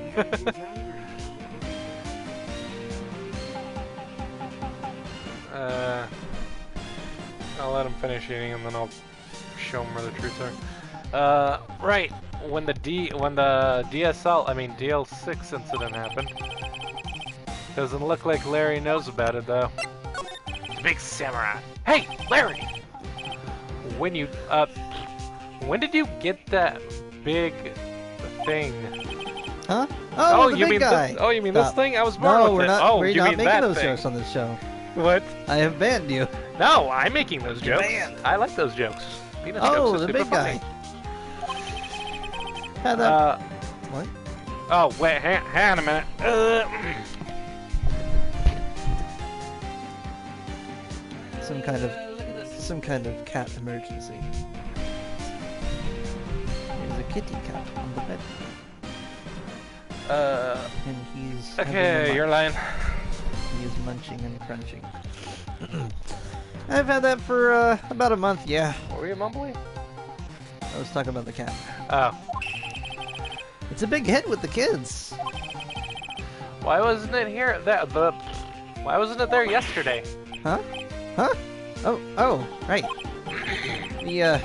Speaker 1: I'll let him finish eating and then I'll show him where the truths are. Right. When the DL6 incident happened. Doesn't look like Larry knows about it though. The big samurai. Hey, Larry! When did you get that big thing?
Speaker 2: Huh? Oh, the
Speaker 1: you
Speaker 2: big
Speaker 1: mean
Speaker 2: guy.
Speaker 1: You mean this thing? I was born
Speaker 2: No,
Speaker 1: with
Speaker 2: we're
Speaker 1: it.
Speaker 2: not.
Speaker 1: Oh,
Speaker 2: we're
Speaker 1: you
Speaker 2: not
Speaker 1: mean
Speaker 2: making
Speaker 1: that
Speaker 2: those
Speaker 1: thing?
Speaker 2: jokes on this show.
Speaker 1: What?
Speaker 2: I have banned you.
Speaker 1: No, I'm making those jokes.
Speaker 2: Banned.
Speaker 1: I like those jokes. Peanut
Speaker 2: Oh,
Speaker 1: jokes are
Speaker 2: the
Speaker 1: super
Speaker 2: big guy.
Speaker 1: funny.
Speaker 2: How that? What?
Speaker 1: Oh, wait, hang on a minute.
Speaker 2: Some kind of cat emergency. There's a kitty cat on the bed. And he's
Speaker 1: Okay, you're lying.
Speaker 2: He is munching and crunching. I've had that for about a month, yeah.
Speaker 1: What were you mumbling?
Speaker 2: I was talking about the cat.
Speaker 1: Oh.
Speaker 2: It's a big hit with the kids.
Speaker 1: Why wasn't it here? Why wasn't it there yesterday?
Speaker 2: Huh? Huh? Oh, right. The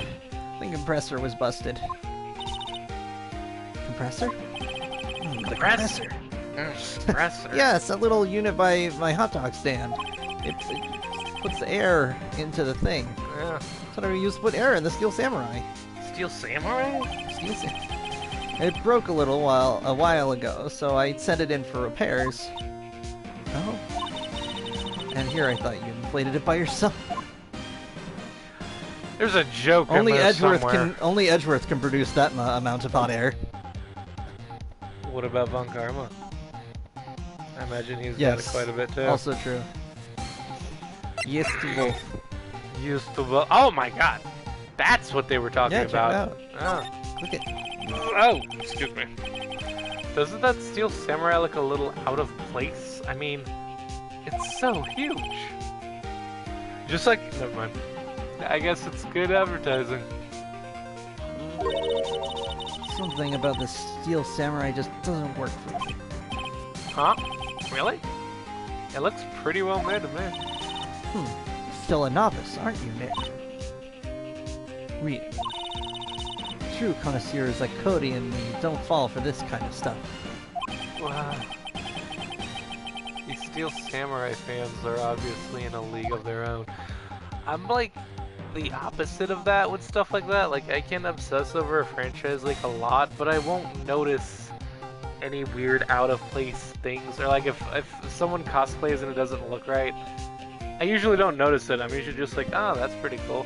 Speaker 2: compressor was busted. Compressor? The compressor.
Speaker 1: Compressor.
Speaker 2: Yeah, it's that little unit by my hot dog stand. It puts air into the thing.
Speaker 1: Yeah.
Speaker 2: That's what I used to put air in the Steel Samurai.
Speaker 1: Steel Samurai?
Speaker 2: Steel Samurai. It broke a while ago, so I sent it in for repairs. Oh. And here I thought you inflated it by yourself.
Speaker 1: There's a joke
Speaker 2: Only
Speaker 1: in there
Speaker 2: Only Edgeworth can produce that amount of hot air.
Speaker 1: What about Von Karma? I imagine he's got it quite a bit too.
Speaker 2: Also true. Yes to Wolf.
Speaker 1: Used to. Oh my God, that's what they were talking about.
Speaker 2: Check it out.
Speaker 1: Oh.
Speaker 2: Look at.
Speaker 1: Oh, excuse me. Doesn't that Steel Samurai look a little out of place? I mean, it's so huge. Just like, never mind. I guess it's good advertising.
Speaker 2: Something about the Steel Samurai just doesn't work for me.
Speaker 1: Huh? Really? It looks pretty well made to me.
Speaker 2: Still a novice, aren't you, Nick? True connoisseurs like Cody and me don't fall for this kind of stuff.
Speaker 1: Wow. These Steel Samurai fans are obviously in a league of their own. I'm like the opposite of that with stuff like that. Like, I can obsess over a franchise like a lot, but I won't notice any weird out of place things. Or like if someone cosplays and it doesn't look right, I usually don't notice it. I'm usually just like, oh, that's pretty cool.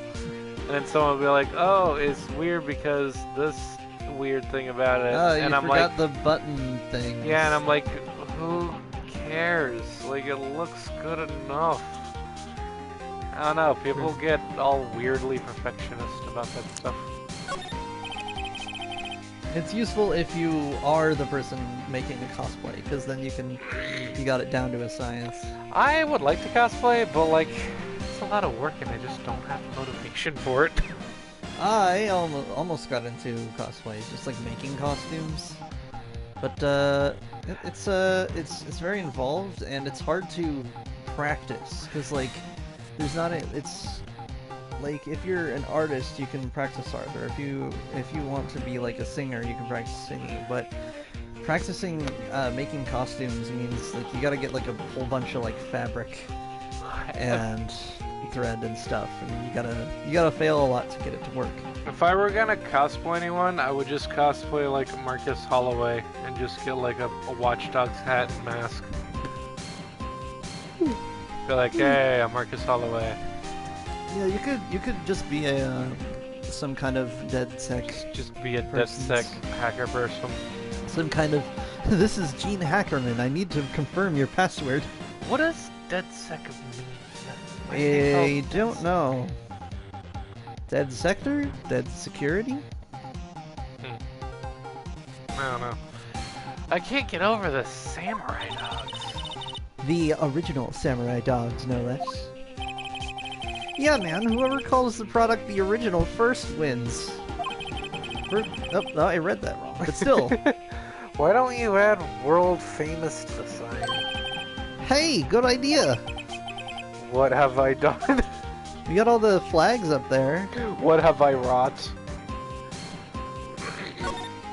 Speaker 1: And then someone will be like, oh, it's weird because this weird thing about it.
Speaker 2: Oh,
Speaker 1: and
Speaker 2: you
Speaker 1: I'm
Speaker 2: forgot
Speaker 1: like,
Speaker 2: the button thing.
Speaker 1: yeah, and I'm like, who cares? Like, it looks good enough. I don't know, people get all weirdly perfectionist about that stuff.
Speaker 2: It's useful if you are the person making the cosplay, because then you got it down to a science.
Speaker 1: I would like to cosplay, but like, it's a lot of work and I just don't have the motivation for it.
Speaker 2: I almost got into cosplay, just like making costumes. But it's very involved and it's hard to practice, because like it's like if you're an artist you can practice harder. If you want to be like a singer you can practice singing, but practicing making costumes means like you gotta get like a whole bunch of like fabric and thread and stuff, and you gotta fail a lot to get it to work.
Speaker 1: If I were gonna cosplay anyone, I would just cosplay like Marcus Holloway and just get like a Watch Dogs hat and mask. Be like, hey, I'm Marcus Holloway.
Speaker 2: Yeah, you could just be a some kind of dead sec.
Speaker 1: Just be a dead sec hacker person.
Speaker 2: Some kind of. This is Gene Hackerman. I need to confirm your password.
Speaker 1: What does dead sec mean?
Speaker 2: I don't know. Dead sector? Dead security?
Speaker 1: I don't know. I can't get over the samurai dogs.
Speaker 2: The original samurai dogs, no less. Yeah, man, whoever calls the product the original first wins. Oh, no, I read that wrong. But still.
Speaker 1: Why don't you add world famous to the sign?
Speaker 2: Hey, good idea.
Speaker 1: What have I done?
Speaker 2: We got all the flags up there.
Speaker 1: What have I wrought?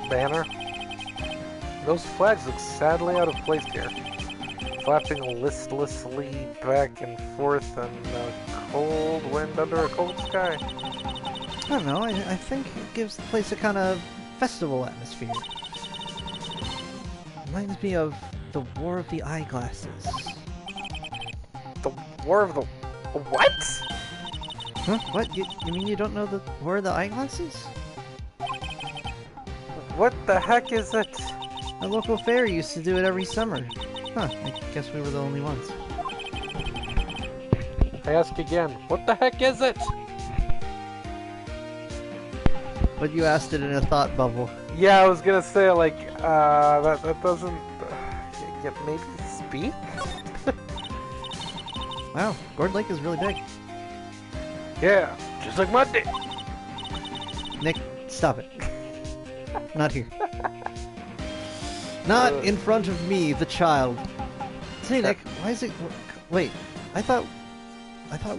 Speaker 1: Banner? Those flags look sadly out of place here. Flapping listlessly back and forth in a cold wind under a cold sky.
Speaker 2: I don't know, I think it gives the place a kind of festival atmosphere. Reminds me of the War of the Eyeglasses.
Speaker 1: The War of the... What?
Speaker 2: Huh? What? You mean you don't know the War of the Eyeglasses?
Speaker 1: What the heck is it?
Speaker 2: A local fair used to do it every summer. Huh, I guess we were the only ones.
Speaker 1: I ask again, what the heck is it?
Speaker 2: But you asked it in a thought bubble.
Speaker 1: Yeah, I was gonna say, like, that doesn't... yeah, maybe speak?
Speaker 2: Wow, Gord Lake is really big.
Speaker 1: Yeah, just like my dick.
Speaker 2: Nick, stop it. Not here. Not in front of me, the child. Say, Nick, why is it... Wait, I thought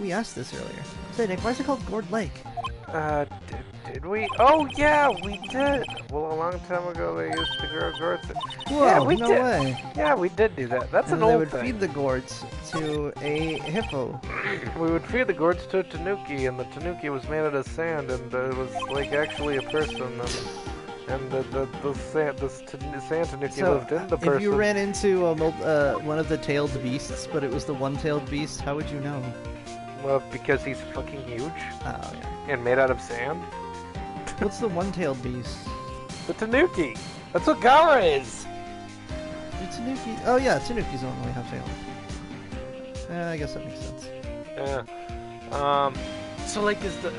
Speaker 2: we asked this earlier. Say, Nick, why is it called Gord Lake?
Speaker 1: Did we? Oh, yeah, we did. Well, a long time ago they used to grow gourds.
Speaker 2: Whoa,
Speaker 1: yeah, we
Speaker 2: no
Speaker 1: did.
Speaker 2: way.
Speaker 1: Yeah, we did do that. That's
Speaker 2: and
Speaker 1: an
Speaker 2: they
Speaker 1: old
Speaker 2: would
Speaker 1: thing.
Speaker 2: feed the gourds to a hippo.
Speaker 1: We would feed the gourds to a tanuki, and the tanuki was made out of sand, and it was like actually a person, and the sand tanuki lived in the person.
Speaker 2: If you ran into one of the tailed beasts, but it was the one-tailed beast, how would you know?
Speaker 1: Well, because he's fucking huge.
Speaker 2: Oh, yeah.
Speaker 1: And made out of sand.
Speaker 2: What's the one-tailed beast?
Speaker 1: The tanuki. That's what Gara is.
Speaker 2: The tanuki. Oh yeah, tanukis don't really have tails. I guess that makes sense.
Speaker 1: Yeah. So like, is the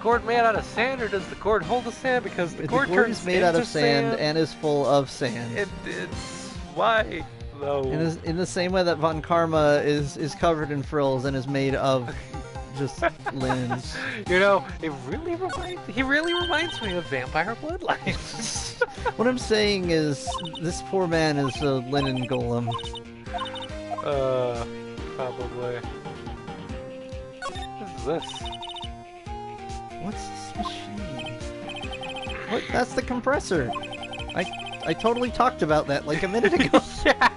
Speaker 1: gourd made out of sand, or does the gourd hold the sand? Because the gourd turns
Speaker 2: is made out of
Speaker 1: sand
Speaker 2: and is full of sand.
Speaker 1: It's why though.
Speaker 2: In the same way that Von Karma is covered in frills and is made of just linens.
Speaker 1: You know, he really reminds me of Vampire Bloodlines.
Speaker 2: What I'm saying is, this poor man is a linen golem.
Speaker 1: Probably. What is this?
Speaker 2: What's this machine? What? That's the compressor. I totally talked about that like a minute ago.
Speaker 1: Yeah.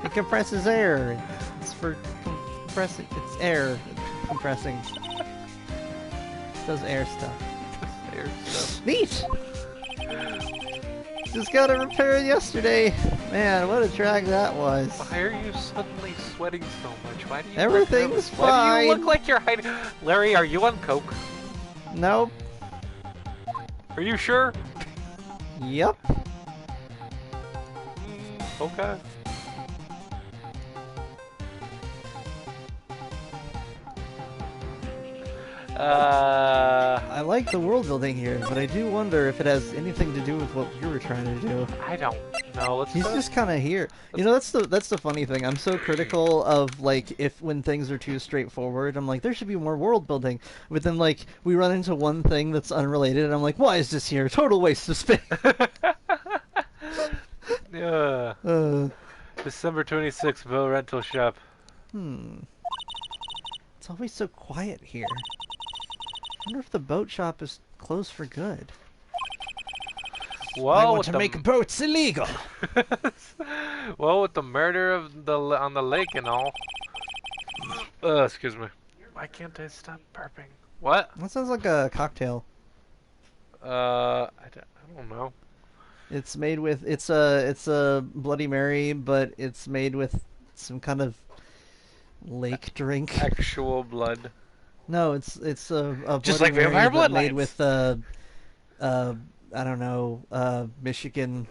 Speaker 2: It compresses air. It's for compressing. It's air compressing. It does air stuff.
Speaker 1: Air stuff.
Speaker 2: Neat! Just got it repaired yesterday. Man, what a drag that was.
Speaker 1: Why are you suddenly sweating so much? Why do you
Speaker 2: Everything's
Speaker 1: Why do you
Speaker 2: fine.
Speaker 1: look like you're hiding? Larry, are you on coke?
Speaker 2: Nope.
Speaker 1: Are you sure?
Speaker 2: Yep.
Speaker 1: Okay.
Speaker 2: I like the world building here, but I do wonder if it has anything to do with what you were trying to do.
Speaker 1: I don't know.
Speaker 2: He's just kind of here. You know, that's the funny thing. I'm so critical of like when things are too straightforward. I'm like, there should be more world building. But then like we run into one thing that's unrelated, and I'm like, why is this here? Total waste of space.
Speaker 1: Yeah. December 26th, Bill Rental Shop.
Speaker 2: It's always so quiet here. I wonder if the boat shop is closed for good.
Speaker 1: Well,
Speaker 2: I want to make boats illegal.
Speaker 1: Well, with the murder of on the lake and all. Excuse me. Why can't I stop burping? What?
Speaker 2: That sounds like a cocktail.
Speaker 1: I don't know.
Speaker 2: It's made with it's a Bloody Mary, but it's made with some kind of lake drink.
Speaker 1: Actual blood.
Speaker 2: No, it's a
Speaker 1: Just
Speaker 2: Bloody
Speaker 1: like
Speaker 2: Mary,
Speaker 1: vampire
Speaker 2: but made
Speaker 1: bloodlines.
Speaker 2: with I don't know, Michigan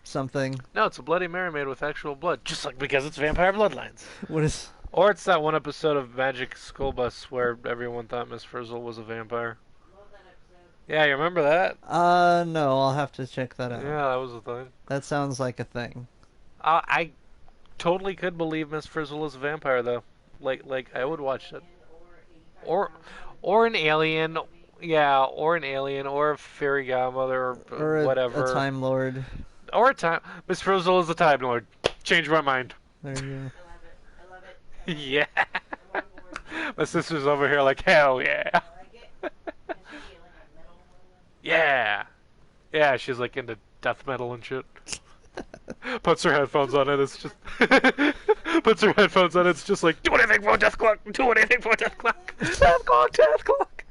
Speaker 2: something.
Speaker 1: No, it's a Bloody Mary made with actual blood. Just like because it's vampire bloodlines.
Speaker 2: What is?
Speaker 1: Or it's that one episode of Magic School Bus where everyone thought Miss Frizzle was a vampire. Yeah, you remember that?
Speaker 2: No, I'll have to check that out.
Speaker 1: Yeah, that was a thing.
Speaker 2: That sounds like a thing.
Speaker 1: I totally could believe Miss Frizzle was a vampire though. Like I would watch it. Or an alien. Yeah, or an alien, or a fairy godmother,
Speaker 2: Or
Speaker 1: whatever.
Speaker 2: a Time Lord.
Speaker 1: Or a time. Miss Frizzle is a Time Lord. Change my mind.
Speaker 2: There you go.
Speaker 1: Yeah. My sister's over here like, hell yeah. Yeah. Yeah, she's like into death metal and shit. Puts her headphones on and it's just puts her headphones on, it's just like, do anything for Death Clock, do anything for Death Clock. Death Clock, Death Clock.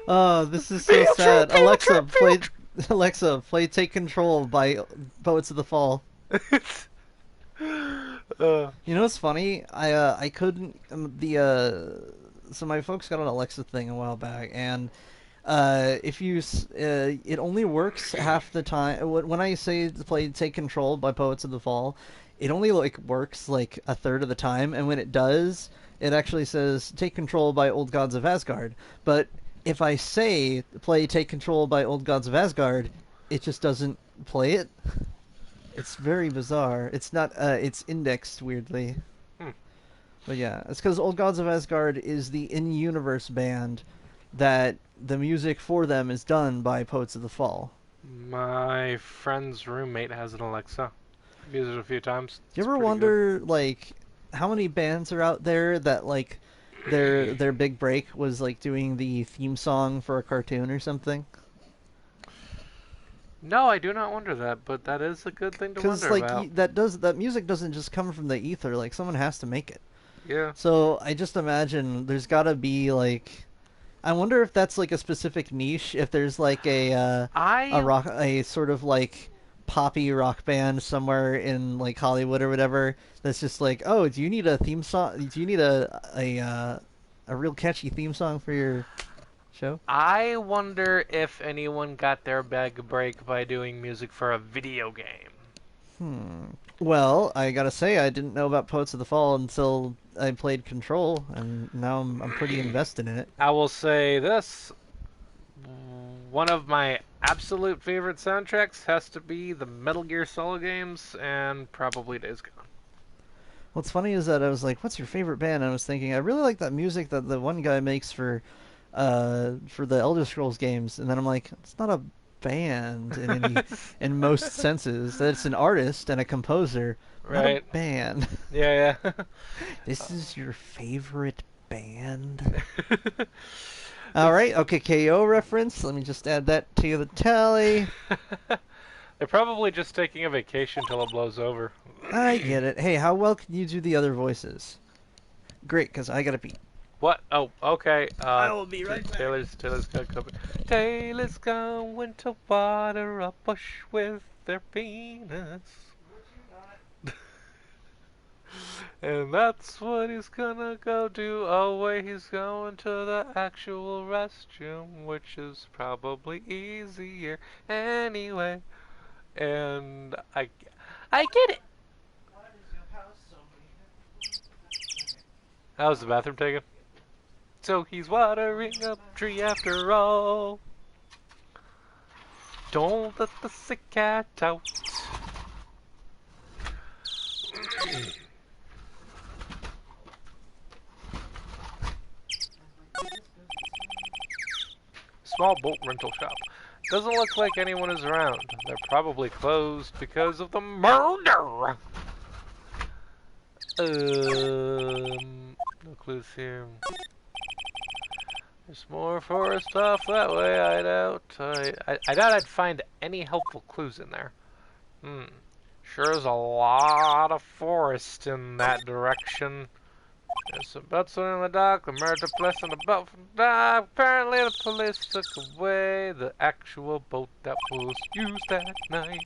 Speaker 2: Oh, this is so sad. Alexa, play Take Control by Poets of the Fall. You know what's funny? I couldn't so my folks got an Alexa thing a while back, and if you it only works half the time. When I say to play Take Control by Poets of the Fall, it only like works like a third of the time, and when it does, it actually says Take Control by Old Gods of Asgard. But if I say play Take Control by Old Gods of Asgard, it just doesn't play it. It's very bizarre. It's not. It's indexed weirdly. But yeah, it's because Old Gods of Asgard is the in-universe band that the music for them is done by Poets of the Fall.
Speaker 1: My friend's roommate has an Alexa. I've used it a few times.
Speaker 2: Do you ever wonder, like, how many bands are out there that, like, their big break was, like, doing the theme song for a cartoon or something?
Speaker 1: No, I do not wonder that, but that is a good thing to wonder about.
Speaker 2: Because, that music doesn't just come from the ether. Like, someone has to make it.
Speaker 1: Yeah.
Speaker 2: So I just imagine there's got to be, like... I wonder if that's, like, a specific niche. If there's, like, a sort of, like, poppy rock band somewhere in, like, Hollywood or whatever that's just like, oh, do you need a theme song? Do you need a real catchy theme song for your show?
Speaker 1: I wonder if anyone got their bag break by doing music for a video game.
Speaker 2: Well, I gotta say, I didn't know about Poets of the Fall until I played Control, and now I'm pretty invested in it.
Speaker 1: I will say this. One of my absolute favorite soundtracks has to be the Metal Gear Solid games and probably Days Gone.
Speaker 2: What's funny is that I was like, what's your favorite band? And I was thinking, I really like that music that the one guy makes for the Elder Scrolls games, and then I'm like, it's not a band in most senses. That's an artist and a composer, not a band.
Speaker 1: Yeah.
Speaker 2: This is your favorite band? All right, okay, KO reference. Let me just add that to the tally.
Speaker 1: They're probably just taking a vacation till it blows over.
Speaker 2: I get it. Hey, how well can you do the other voices? Great, because I gotta pee.
Speaker 1: What? Oh, okay.
Speaker 2: I will be right back.
Speaker 1: Taylor's got covered. Taylor's going to water a bush with their penis. And that's what he's gonna go do. Oh wait, he's going to the actual restroom, which is probably easier anyway. And I get it. How's the bathroom taken? So he's watering a tree after all. Don't let the sick cat out. Small boat rental shop. Doesn't look like anyone is around. They're probably closed because of the murder. No clues here. There's more forest off that way. I doubt I'd find any helpful clues in there. Sure is a lot of forest in that direction. There's some butts in the dark, the murder plus on the boat from the dock. Apparently the police took away the actual boat that was used that night.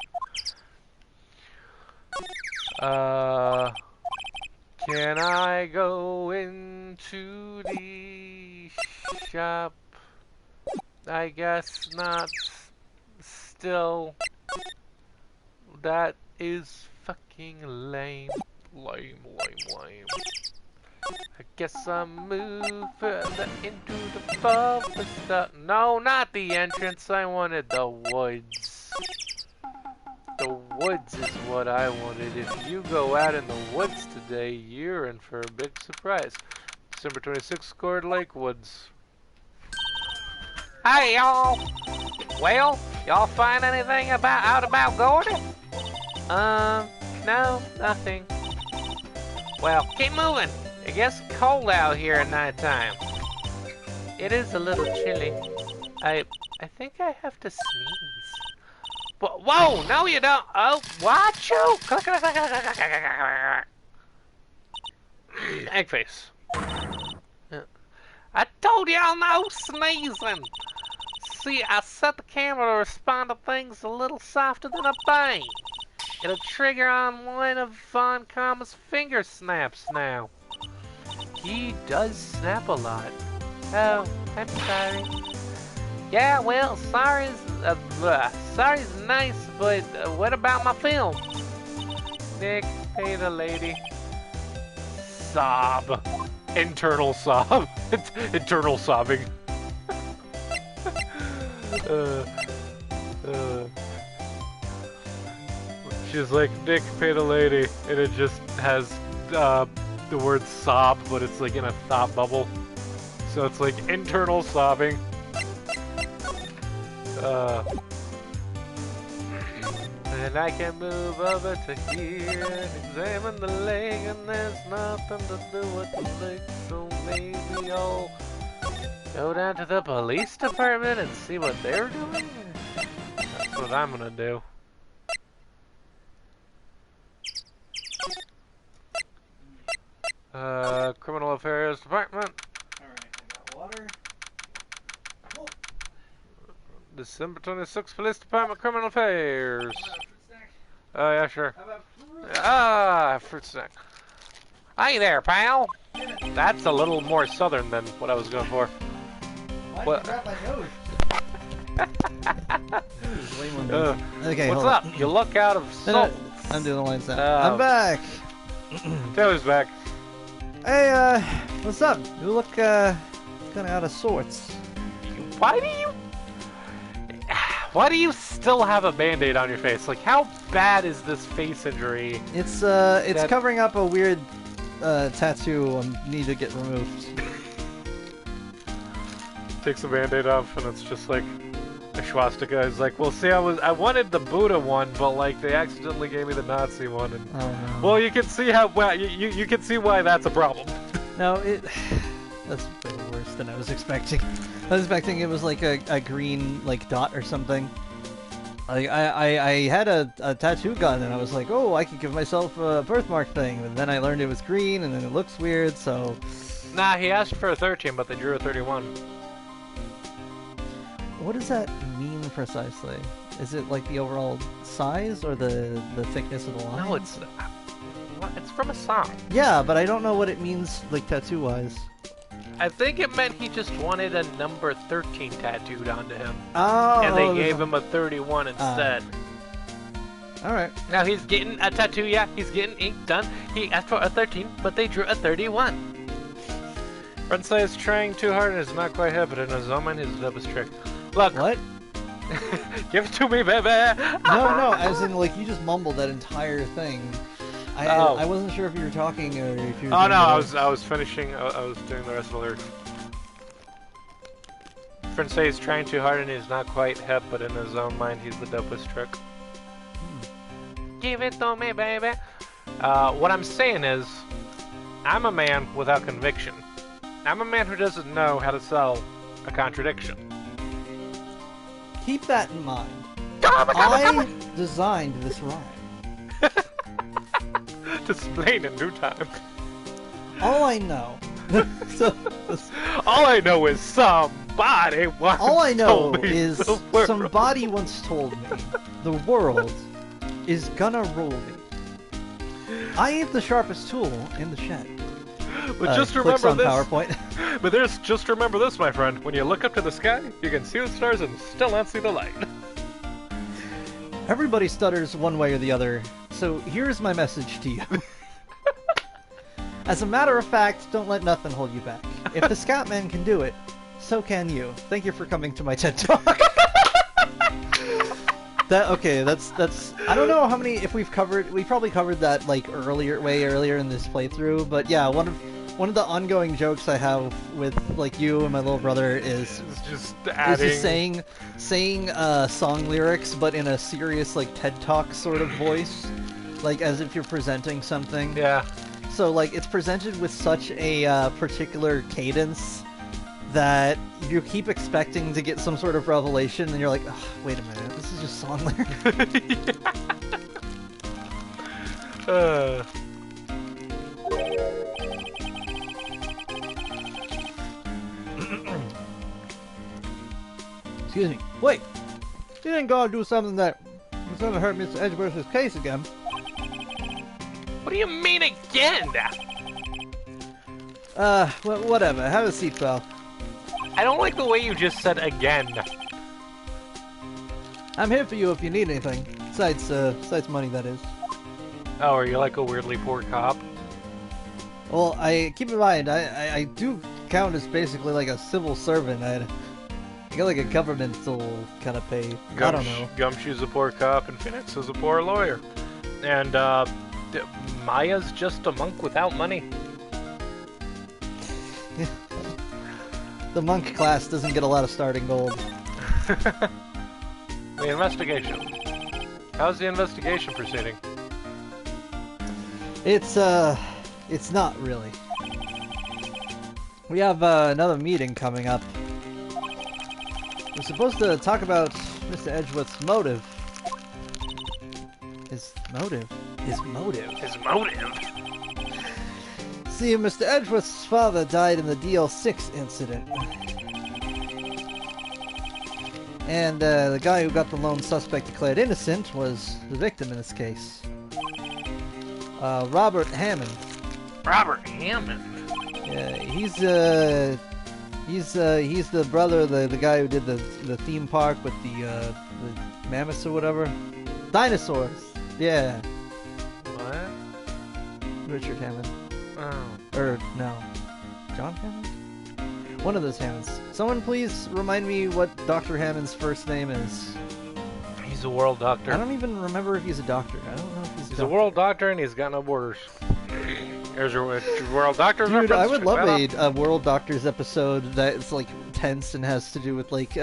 Speaker 1: Can I go into the shop? I guess not. Still, that is fucking lame. Lame. I guess I'll move further into the forest. No, not the entrance. I wanted the woods. The woods is what I wanted. If you go out in the woods today, you're in for a big surprise. December 26th, scored Lake Woods. Hey, y'all! Well, y'all find anything out about Gordy? No, nothing. Well, keep moving. It gets cold out here at nighttime. It is a little chilly. I think I have to sneeze. Whoa! No, you don't. Oh, watch you! Egg face. I told y'all no sneezing. See, I set the camera to respond to things a little softer than a bang. It'll trigger on one of Von Karma's finger snaps now. He does snap a lot. Oh, I'm sorry. Yeah, well, sorry's nice, but what about my film? Nick, pay the lady. Sob. Internal sob. Internal sobbing. She's like, Nick, pay the lady, and it just has the word sob, but it's like in a thought bubble. So it's like internal sobbing. And I can move over to here and examine the lake, and there's nothing to do with the lake, so maybe I'll go down to the police department and see what they're doing. That's what I'm gonna do. Criminal Affairs Department.
Speaker 2: Alright, I got water. Oh.
Speaker 1: December 26th, Police Department, Criminal Affairs. Oh, yeah, sure.
Speaker 2: How about fruit?
Speaker 1: Ah, fruit snack. Hi there, pal. That's a little more southern than what I was going for.
Speaker 2: Why
Speaker 1: What?
Speaker 2: did you grab my nose? Okay,
Speaker 1: what's
Speaker 2: hold
Speaker 1: up?
Speaker 2: on.
Speaker 1: You look out of salt.
Speaker 2: I'm doing the lines now. I'm back.
Speaker 1: Taylor's back.
Speaker 2: Hey, what's up? You look kind of out of sorts.
Speaker 1: Why do you still have a band-aid on your face? Like, how bad is this face injury?
Speaker 2: It's covering up a weird tattoo I need to get removed.
Speaker 1: Takes the band-aid off, and it's just like a swastika. It's like, well, see, I wanted the Buddha one, but like they accidentally gave me the Nazi one, and
Speaker 2: Oh no.
Speaker 1: well, you can see how you can see why that's a problem.
Speaker 2: No, that's way worse than I was expecting. I was expecting it was like a green like dot or something. I had a tattoo gun and I was like, oh, I could give myself a birthmark thing, and then I learned it was green and then it looks weird, so.
Speaker 1: Nah, he asked for a 13, but they drew a 31.
Speaker 2: What does that mean precisely? Is it like the overall size or the thickness of the line?
Speaker 1: No, it's from a song.
Speaker 2: Yeah, but I don't know what it means like tattoo-wise.
Speaker 1: I think it meant he just wanted a number 13 tattooed onto him.
Speaker 2: Oh.
Speaker 1: And they gave him a 31 instead.
Speaker 2: Alright.
Speaker 1: Now he's getting a tattoo, yeah, he's getting ink done. He asked for a 13, but they drew a 31. Friend says trying too hard and is not quite hip, but in his own mind, his double trick. Look.
Speaker 2: What?
Speaker 1: Give it to me, baby!
Speaker 2: No, as in, like, you just mumbled that entire thing. I wasn't sure if you were talking or if you were...
Speaker 1: Oh, no, I was finishing, I was doing the rest of the lyrics. Friend says he's trying too hard and he's not quite hip, but in his own mind, he's the dopest trick. Give it to me, baby! What I'm saying is, I'm a man without conviction. I'm a man who doesn't know how to sell a contradiction.
Speaker 2: Keep that in mind. I designed this rhyme.
Speaker 1: Displayed in due time.
Speaker 2: All I know. so,
Speaker 1: All I know is somebody once
Speaker 2: all I know
Speaker 1: told me
Speaker 2: is
Speaker 1: the world.
Speaker 2: somebody once told me the world is gonna roll me. I ain't the sharpest tool in the shed.
Speaker 1: But just
Speaker 2: Clicks
Speaker 1: remember
Speaker 2: on
Speaker 1: this.
Speaker 2: PowerPoint.
Speaker 1: But just remember this, my friend. When you look up to the sky, you can see the stars and still not see the light.
Speaker 2: Everybody stutters one way or the other, so here's my message to you. As a matter of fact, don't let nothing hold you back. If the Scatman can do it, so can you. Thank you for coming to my TED Talk. That's I don't know how many, if we probably covered that like way earlier in this playthrough, but yeah, one of the ongoing jokes I have with like you and my little brother is
Speaker 1: just
Speaker 2: saying song lyrics but in a serious like TED Talk sort of voice, like as if you're presenting something.
Speaker 1: Yeah.
Speaker 2: So like it's presented with such a particular cadence that you keep expecting to get some sort of revelation, and you're like, oh, wait a minute, this is just song lyrics. Excuse me. Wait, you didn't go and do something that was gonna hurt Mr. Edgeworth's case again.
Speaker 1: What do you mean again?
Speaker 2: Whatever. Have a seat, pal.
Speaker 1: I don't like the way you just said again.
Speaker 2: I'm here for you if you need anything. Besides money, that is.
Speaker 1: Oh, are you like a weirdly poor cop?
Speaker 2: Well, keep in mind, I do count as basically like a civil servant. I got like a governmental kind of pay. I don't know.
Speaker 1: Gumshoe's a poor cop and Phoenix is a poor lawyer. And, Maya's just a monk without money.
Speaker 2: The monk class doesn't get a lot of starting gold.
Speaker 1: The investigation. How's the investigation proceeding?
Speaker 2: It's not really. We have another meeting coming up. We're supposed to talk about Mr. Edgeworth's motive. His motive? His motive?
Speaker 1: His motive?
Speaker 2: See, Mr. Edgeworth's father died in the DL6 incident. And the guy who got the lone suspect declared innocent was the victim in this case. Robert Hammond.
Speaker 1: Robert Hammond?
Speaker 2: Yeah, he's the brother of the guy who did the theme park with the mammoths or whatever. Dinosaurs. Yeah.
Speaker 1: What?
Speaker 2: Richard Hammond.
Speaker 1: Oh.
Speaker 2: Or no, John Hammond? One of those Hammonds. Someone please remind me what Dr. Hammond's first name is.
Speaker 1: He's a world doctor.
Speaker 2: I don't even remember if he's a doctor. I don't know if he's
Speaker 1: a world doctor and he's got no borders. There's your world doctor's
Speaker 2: Dude,
Speaker 1: reference.
Speaker 2: I would love a World Doctors episode that's like tense and has to do with like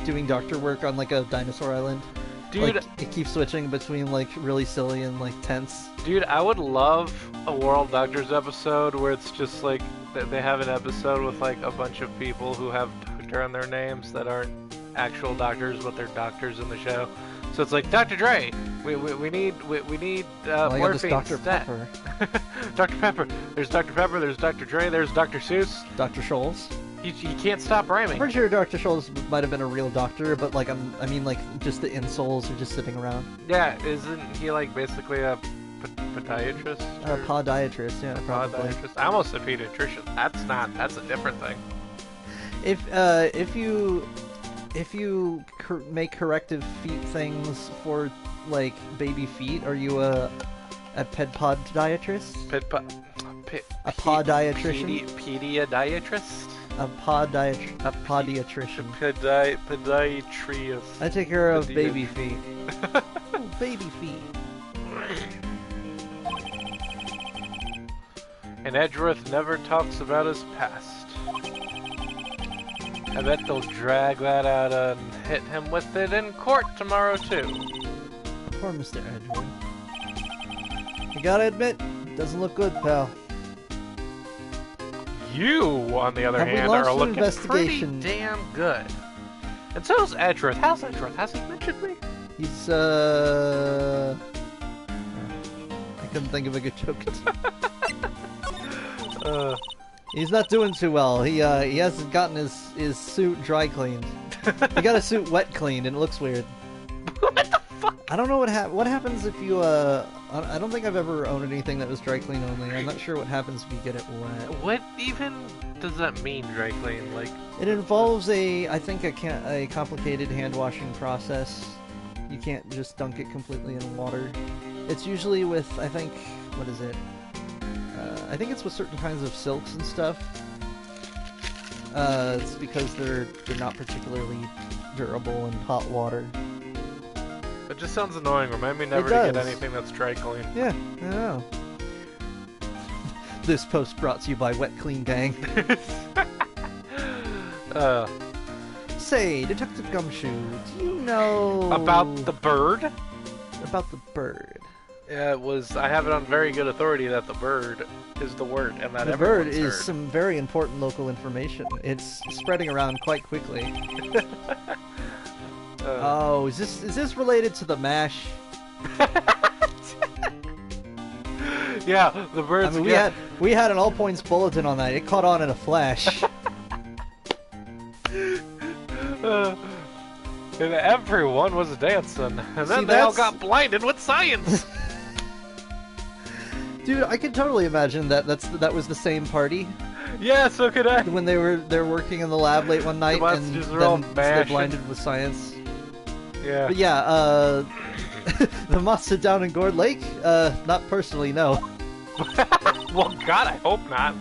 Speaker 2: doing doctor work on like a dinosaur island.
Speaker 1: Dude,
Speaker 2: like, it keeps switching between like really silly and like tense.
Speaker 1: Dude, I would love a World Doctors episode where it's just like they have an episode with like a bunch of people who have doctor on their names that aren't actual doctors, but they're doctors in the show. So it's like Dr. Dre. We need morphine.
Speaker 2: Dr. Pepper.
Speaker 1: Dr. Pepper. There's Dr. Pepper. There's Dr. Dre. There's Dr. Seuss.
Speaker 2: Dr. Scholes.
Speaker 1: You can't stop rhyming.
Speaker 2: I'm pretty sure Dr. Scholes might have been a real doctor, but like I mean like just the insoles are just sitting around.
Speaker 1: Yeah, isn't he like basically a podiatrist?
Speaker 2: A podiatrist, yeah, probably.
Speaker 1: Podiatrist. I almost said pediatrician. That's a different thing.
Speaker 2: If you make corrective feet things for like baby feet, are you a podiatrist? A podiatrician?
Speaker 1: Pediatrist?
Speaker 2: A podiatrician.
Speaker 1: Podiatrist.
Speaker 2: I take care of baby feet. Oh, baby feet.
Speaker 1: And Edgeworth never talks about his past. I bet they'll drag that out and hit him with it in court tomorrow too.
Speaker 2: Poor Mr. Edgeworth. You gotta admit, doesn't look good, pal.
Speaker 1: You, on the other hand, are looking pretty damn good. And so's Edgeworth. How's Edgeworth? Has he mentioned me?
Speaker 2: He's, I couldn't think of a good joke. He's not doing too well. He hasn't gotten his suit dry cleaned. He got his suit wet cleaned, and it looks weird.
Speaker 1: What the fuck?
Speaker 2: I don't know what happens if you I don't think I've ever owned anything that was dry clean only. I'm not sure what happens if you get it wet.
Speaker 1: What even does that mean, dry clean? Like,
Speaker 2: it involves I think a complicated hand washing process. You can't just dunk it completely in water. It's usually with, I think, what is it? I think it's with certain kinds of silks and stuff. It's because they're not particularly durable in hot water.
Speaker 1: It just sounds annoying. Remind me never to get anything that's dry clean.
Speaker 2: Yeah, I know. This post brought to you by Wet Clean Gang. Say, Detective Gumshoe, do you know...
Speaker 1: About the bird?
Speaker 2: About the bird.
Speaker 1: Yeah, I have it on very good authority that the bird is the word, and that
Speaker 2: the bird is
Speaker 1: heard.
Speaker 2: some very important local information. It's spreading around quite quickly. Oh, is this related to the MASH?
Speaker 1: Yeah, the birds.
Speaker 2: I mean, we had an all points bulletin on that. It caught on in a flash.
Speaker 1: And everyone was dancing, and then they all got blinded with science.
Speaker 2: Dude, I could totally imagine that was the same party.
Speaker 1: Yeah, so could I.
Speaker 2: When they're working in the lab late one night and then they're blinded with science.
Speaker 1: Yeah.
Speaker 2: But yeah, the monster down in Gourd Lake? Not personally, no.
Speaker 1: Well, God, I hope not.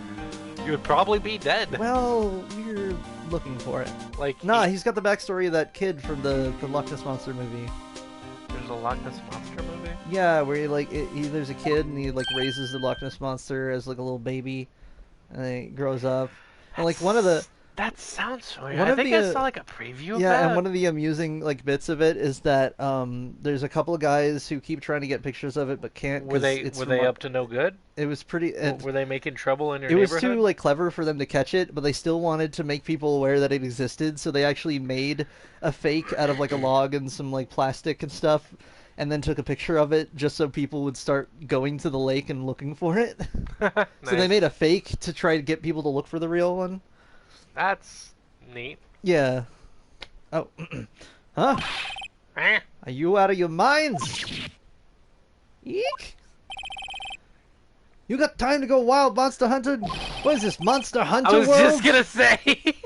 Speaker 1: You would probably be dead.
Speaker 2: Well, we're looking for it.
Speaker 1: Like,
Speaker 2: nah, he's got the backstory of that kid from the Loch Ness Monster movie.
Speaker 1: There's a Loch Ness Monster movie?
Speaker 2: Yeah, where there's a kid and he like raises the Loch Ness Monster as like a little baby, and then he grows up. And like one of the
Speaker 1: That sounds familiar. I think I saw like a preview of that.
Speaker 2: Yeah, and one of the amusing like bits of it is that there's a couple of guys who keep trying to get pictures of it but can't.
Speaker 1: Were they up to no good?
Speaker 2: It was pretty.
Speaker 1: Were they making trouble in your neighborhood?
Speaker 2: It was too like clever for them to catch it, but they still wanted to make people aware that it existed, so they actually made a fake out of like a log and some like plastic and stuff, and then took a picture of it just so people would start going to the lake and looking for it.
Speaker 1: Nice.
Speaker 2: So they made a fake to try to get people to look for the real one.
Speaker 1: That's neat.
Speaker 2: Yeah. Oh. Huh? Are you out of your minds? Eek! You got time to go wild monster hunting? What is this, Monster Hunter
Speaker 1: I was
Speaker 2: World?
Speaker 1: just gonna say.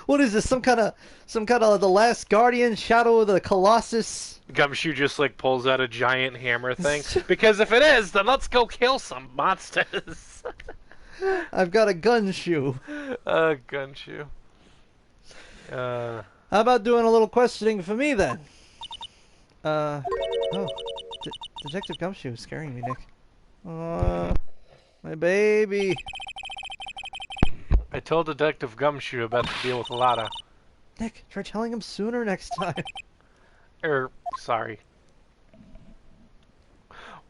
Speaker 2: What is this? Some kind of The Last Guardian, Shadow of the Colossus?
Speaker 1: Gumshoe just like pulls out a giant hammer thing. Because if it is, then let's go kill some monsters.
Speaker 2: I've got a gun shoe.
Speaker 1: Gumshoe.
Speaker 2: How about doing a little questioning for me then? Oh, Detective Gumshoe is scaring me, Nick. My baby.
Speaker 1: I told Detective Gumshoe about to deal with Lada.
Speaker 2: Nick, try telling him sooner next time.
Speaker 1: Sorry.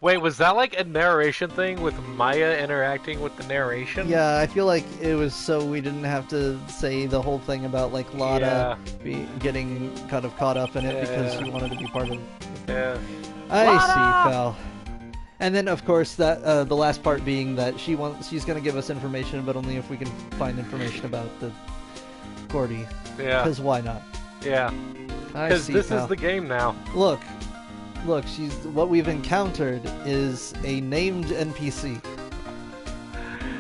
Speaker 1: Wait, was that like a narration thing with Maya interacting with the narration?
Speaker 2: Yeah, I feel like it was so we didn't have to say the whole thing about like Lada getting kind of caught up in it because she wanted to be part of.
Speaker 1: Yeah.
Speaker 2: I see, pal. And then of course that the last part being that she's gonna give us information, but only if we can find information about the Gordy.
Speaker 1: Yeah.
Speaker 2: Because why not?
Speaker 1: Yeah. Because this is the game now.
Speaker 2: Look, what we've encountered is a named NPC.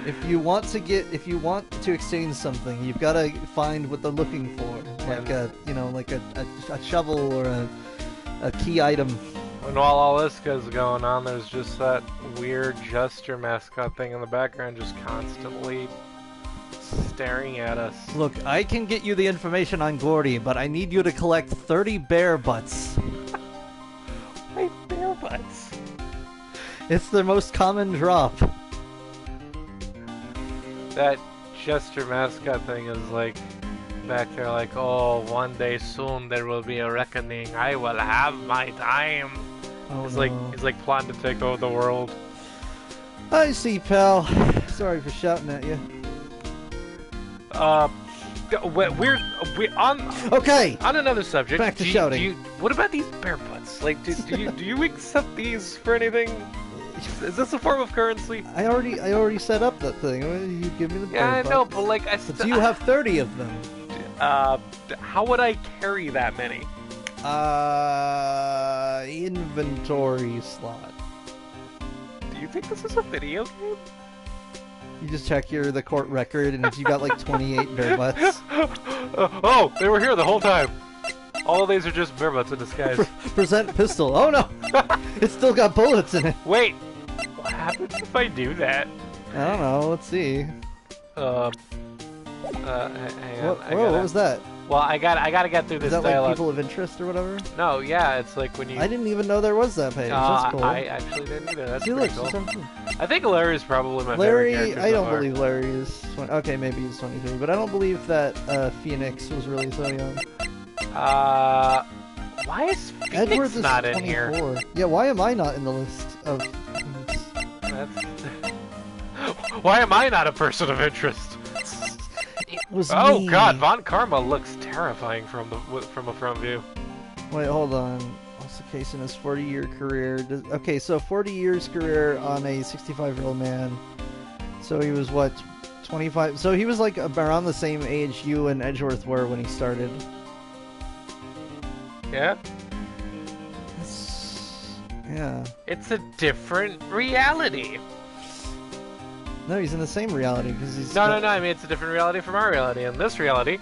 Speaker 2: If you want to exchange something, you've got to find what they're looking for, like a shovel or a key item.
Speaker 1: And while all this is going on, there's just that weird Jester mascot thing in the background, just constantly staring at us.
Speaker 2: Look, I can get you the information on Gordy, but I need you to collect 30 bear butts.
Speaker 1: Why bear butts?
Speaker 2: It's their most common drop.
Speaker 1: That Jester mascot thing is like back there like, oh, one day soon there will be a reckoning. I will have my time.
Speaker 2: Oh,
Speaker 1: he's
Speaker 2: no.
Speaker 1: like plotting to take over the world.
Speaker 2: I see, pal. Sorry for shouting at you. Okay.
Speaker 1: On another subject.
Speaker 2: Back to shouting.
Speaker 1: What about these bear butts? Like, do you accept these for anything? Is this a form of currency?
Speaker 2: I already set up that thing. You give me the
Speaker 1: Yeah, I
Speaker 2: bird
Speaker 1: know,
Speaker 2: bucks.
Speaker 1: but like,
Speaker 2: But you have 30 of them.
Speaker 1: How would I carry that many?
Speaker 2: Inventory slot.
Speaker 1: Do you think this is a video game?
Speaker 2: You just check the court record, and if you got like 28 bear butts.
Speaker 1: Oh, they were here the whole time. All of these are just bear butts in disguise.
Speaker 2: Present pistol. Oh no! It's still got bullets in it.
Speaker 1: Wait, what happens if I do that?
Speaker 2: I don't know. Let's see.
Speaker 1: Hang on.
Speaker 2: What was that?
Speaker 1: Well, I gotta get through this
Speaker 2: Is that
Speaker 1: dialogue.
Speaker 2: like people of interest or whatever?
Speaker 1: No, yeah, it's like when you.
Speaker 2: I didn't even know there was that page. That's cool.
Speaker 1: I actually didn't either. That's
Speaker 2: See,
Speaker 1: pretty
Speaker 2: look,
Speaker 1: cool.
Speaker 2: so cool.
Speaker 1: I think Larry's probably my favorite
Speaker 2: Larry,
Speaker 1: character.
Speaker 2: I
Speaker 1: so
Speaker 2: don't
Speaker 1: far.
Speaker 2: believe Larry is 20, okay, maybe he's 23, but I don't believe that Phoenix was really so young.
Speaker 1: Why is Phoenix
Speaker 2: Edwards is
Speaker 1: not
Speaker 2: 24.
Speaker 1: in here?
Speaker 2: Yeah, why am I not in the list of Phoenix?
Speaker 1: That's... Why am I not a person of interest?
Speaker 2: It was
Speaker 1: Oh
Speaker 2: me.
Speaker 1: God, Von Karma looks terrifying from a front view.
Speaker 2: Wait, hold on. What's the case in his 40-year career? Okay, so 40 years career on a 65-year-old man. So he was what, 25? So he was like around the same age you and Edgeworth were when he started.
Speaker 1: Yeah?
Speaker 2: Yeah.
Speaker 1: It's a different reality.
Speaker 2: No, he's in the same reality because he's.
Speaker 1: No, I mean, it's a different reality from our reality. In this reality,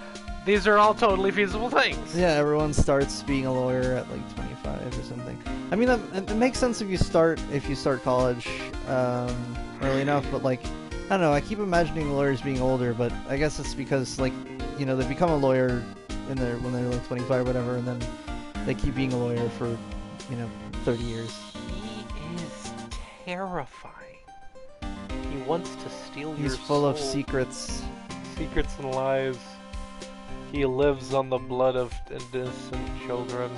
Speaker 1: these are all totally feasible things.
Speaker 2: Yeah, everyone starts being a lawyer at like 25 or something. I mean, it makes sense if you start college early enough, but like, I don't know. I keep imagining lawyers being older, but I guess it's because like, you know, they become a lawyer when they're like 25 or whatever, and then they keep being a lawyer for, you know, 30 years.
Speaker 1: He is terrifying. He wants to steal your
Speaker 2: He's full of
Speaker 1: soul.
Speaker 2: secrets.
Speaker 1: Secrets and lies. He lives on the blood of innocent children.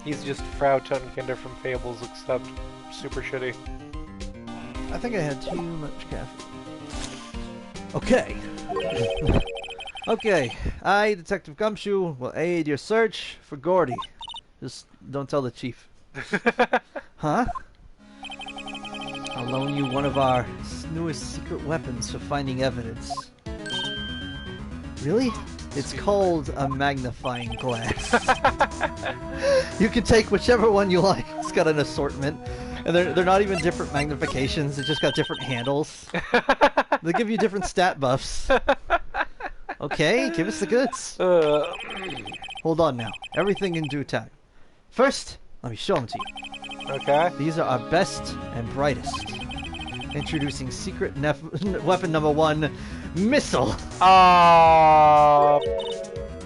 Speaker 1: He's just Frau Tunkinder from Fables, except super shitty.
Speaker 2: I think I had too much caffeine. Okay. Okay. I, Detective Gumshoe, will aid your search for Gordy. Just don't tell the chief. Huh? I'll loan you one of our newest secret weapons for finding evidence. Really? It's called a magnifying glass. You can take whichever one you like. It's got an assortment. And they're not even different magnifications. It's just got different handles. They give you different stat buffs. Okay, give us the goods. Hold on now. Everything in due time. First, let me show them to you.
Speaker 1: Okay.
Speaker 2: These are our best and brightest. Introducing secret weapon number 1, missile.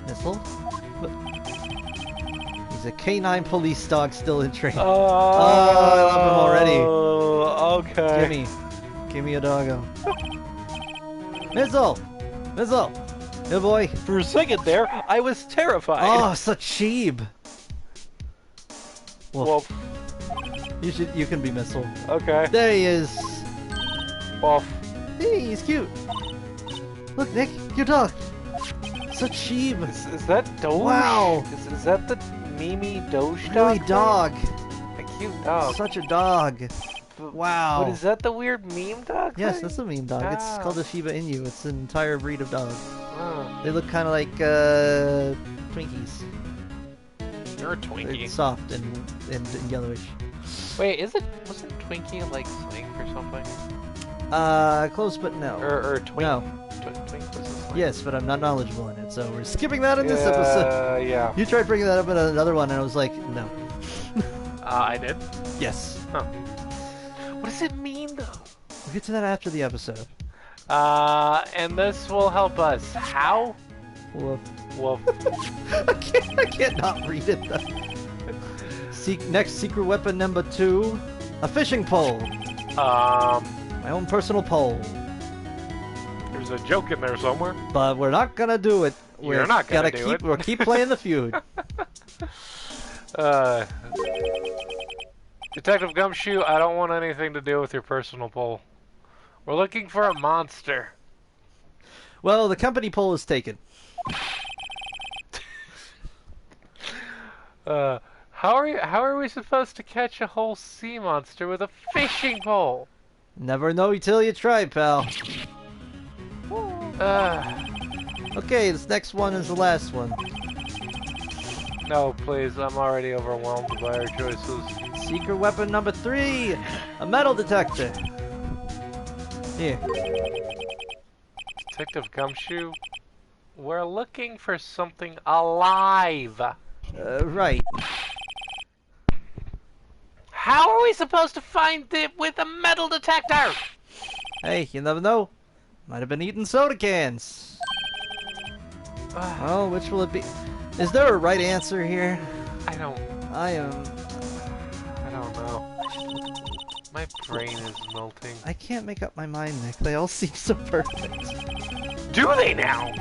Speaker 2: Missile? He's a canine police dog still in training. I love him already.
Speaker 1: Okay.
Speaker 2: Give me a doggo. Missile! Missile! Good boy.
Speaker 1: For a second there, I was terrified.
Speaker 2: Oh, such sheep.
Speaker 1: Well,
Speaker 2: You can be Missile.
Speaker 1: okay.
Speaker 2: There he is.
Speaker 1: Well,
Speaker 2: Hey, he's cute. Look, Nick, your dog. Such sheep.
Speaker 1: is that Doge?
Speaker 2: Wow.
Speaker 1: Is that the Mimi Doge dog?
Speaker 2: Really
Speaker 1: thing?
Speaker 2: dog.
Speaker 1: A cute dog.
Speaker 2: Such a dog. Wow.
Speaker 1: What is that? The weird meme dog?
Speaker 2: Yes,
Speaker 1: thing?
Speaker 2: that's a meme dog. It's
Speaker 1: Ah.
Speaker 2: called a Shiba Inu. It's an entire breed of dog.
Speaker 1: Oh,
Speaker 2: They look kind of like Twinkies.
Speaker 1: you're a
Speaker 2: They're
Speaker 1: Twinkie.
Speaker 2: soft and yellowish.
Speaker 1: Wait, wasn't Twinkie like slang for something?
Speaker 2: Close but no.
Speaker 1: Or Twink?
Speaker 2: No.
Speaker 1: Twink was a slang.
Speaker 2: Yes, but I'm not knowledgeable in it, so we're skipping that in this episode.
Speaker 1: Yeah.
Speaker 2: You tried bringing that up in another one, and I was like, no.
Speaker 1: I did.
Speaker 2: Yes.
Speaker 1: Huh. What does it mean, though?
Speaker 2: We'll get to that after the episode.
Speaker 1: And this will help us. How?
Speaker 2: Woof.
Speaker 1: Well,
Speaker 2: I can't not read it, though. Next secret weapon number 2, a fishing pole. My own personal pole.
Speaker 1: there's a joke in there somewhere.
Speaker 2: But we're not gonna do it.
Speaker 1: You're not gonna do it.
Speaker 2: We'll keep playing the feud.
Speaker 1: Detective Gumshoe, I don't want anything to do with your personal pole. We're looking for a monster.
Speaker 2: Well, the company pole is taken.
Speaker 1: How are we supposed to catch a whole sea monster with a fishing pole?
Speaker 2: Never know till you try, pal.
Speaker 1: Uh,
Speaker 2: Okay, this next one is the last one.
Speaker 1: no, please. I'm already overwhelmed by our choices.
Speaker 2: Secret weapon number 3, a metal detector. Here.
Speaker 1: Detective Gumshoe, we're looking for something alive.
Speaker 2: Right.
Speaker 1: How are we supposed to find it with a metal detector?
Speaker 2: Hey, you never know. Might have been eating soda cans. Oh, which will it be? Is there a right answer here?
Speaker 1: I don't know. My brain is melting.
Speaker 2: I can't make up my mind, Nick. They all seem so perfect.
Speaker 1: Do they now?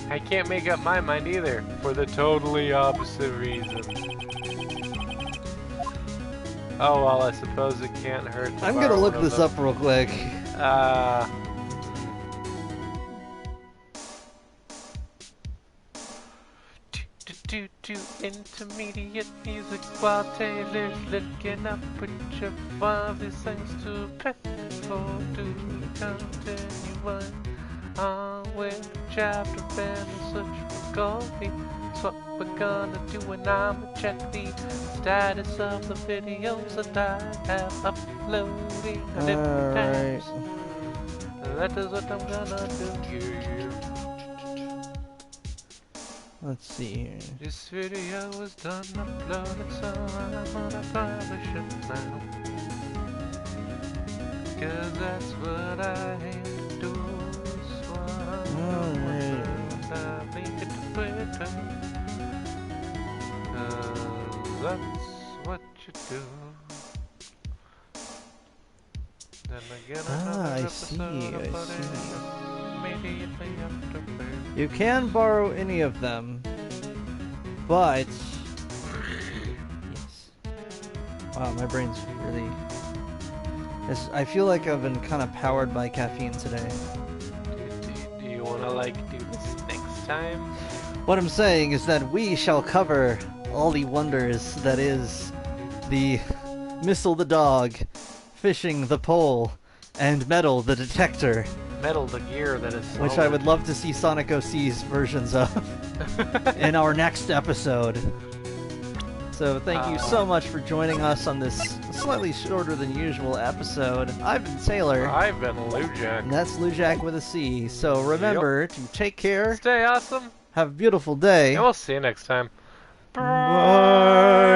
Speaker 1: I can't make up my mind either, for the totally opposite reason. Oh well, I suppose it can't hurt.
Speaker 2: I'm gonna look this up real quick.
Speaker 1: Intermediate music while Taylor's looking up. Put your father's things to play for. Do continue on with the chapter and search for coffee. That's what we're gonna do, and I'ma check the status of the videos that I have uploading at different times. That is what I'm gonna do. Yeah.
Speaker 2: Let's see here.
Speaker 1: This video was done uploaded, so I'm gonna publish it now. Cause that's what I aim to do. So I link it to Twitter. Cause that's what you do. Then again,
Speaker 2: I see.
Speaker 1: immediately after birth.
Speaker 2: You can borrow any of them, but yes. Wow, my brain's really. I feel like I've been kind of powered by caffeine today.
Speaker 1: Do you want to do this next time?
Speaker 2: What I'm saying is that we shall cover all the wonders that is the Missile the dog, Fishing the pole, and Metal the detector.
Speaker 1: Metal the gear that is solid.
Speaker 2: Which I would love to see Sonic OC's versions of in our next episode. So thank you so much for joining us on this slightly shorter than usual episode. I've been Taylor.
Speaker 1: I've been Lujack.
Speaker 2: And that's Lujack with a C. So remember to take care.
Speaker 1: Stay awesome.
Speaker 2: Have a beautiful day.
Speaker 1: And we'll see you next time.
Speaker 2: Bye.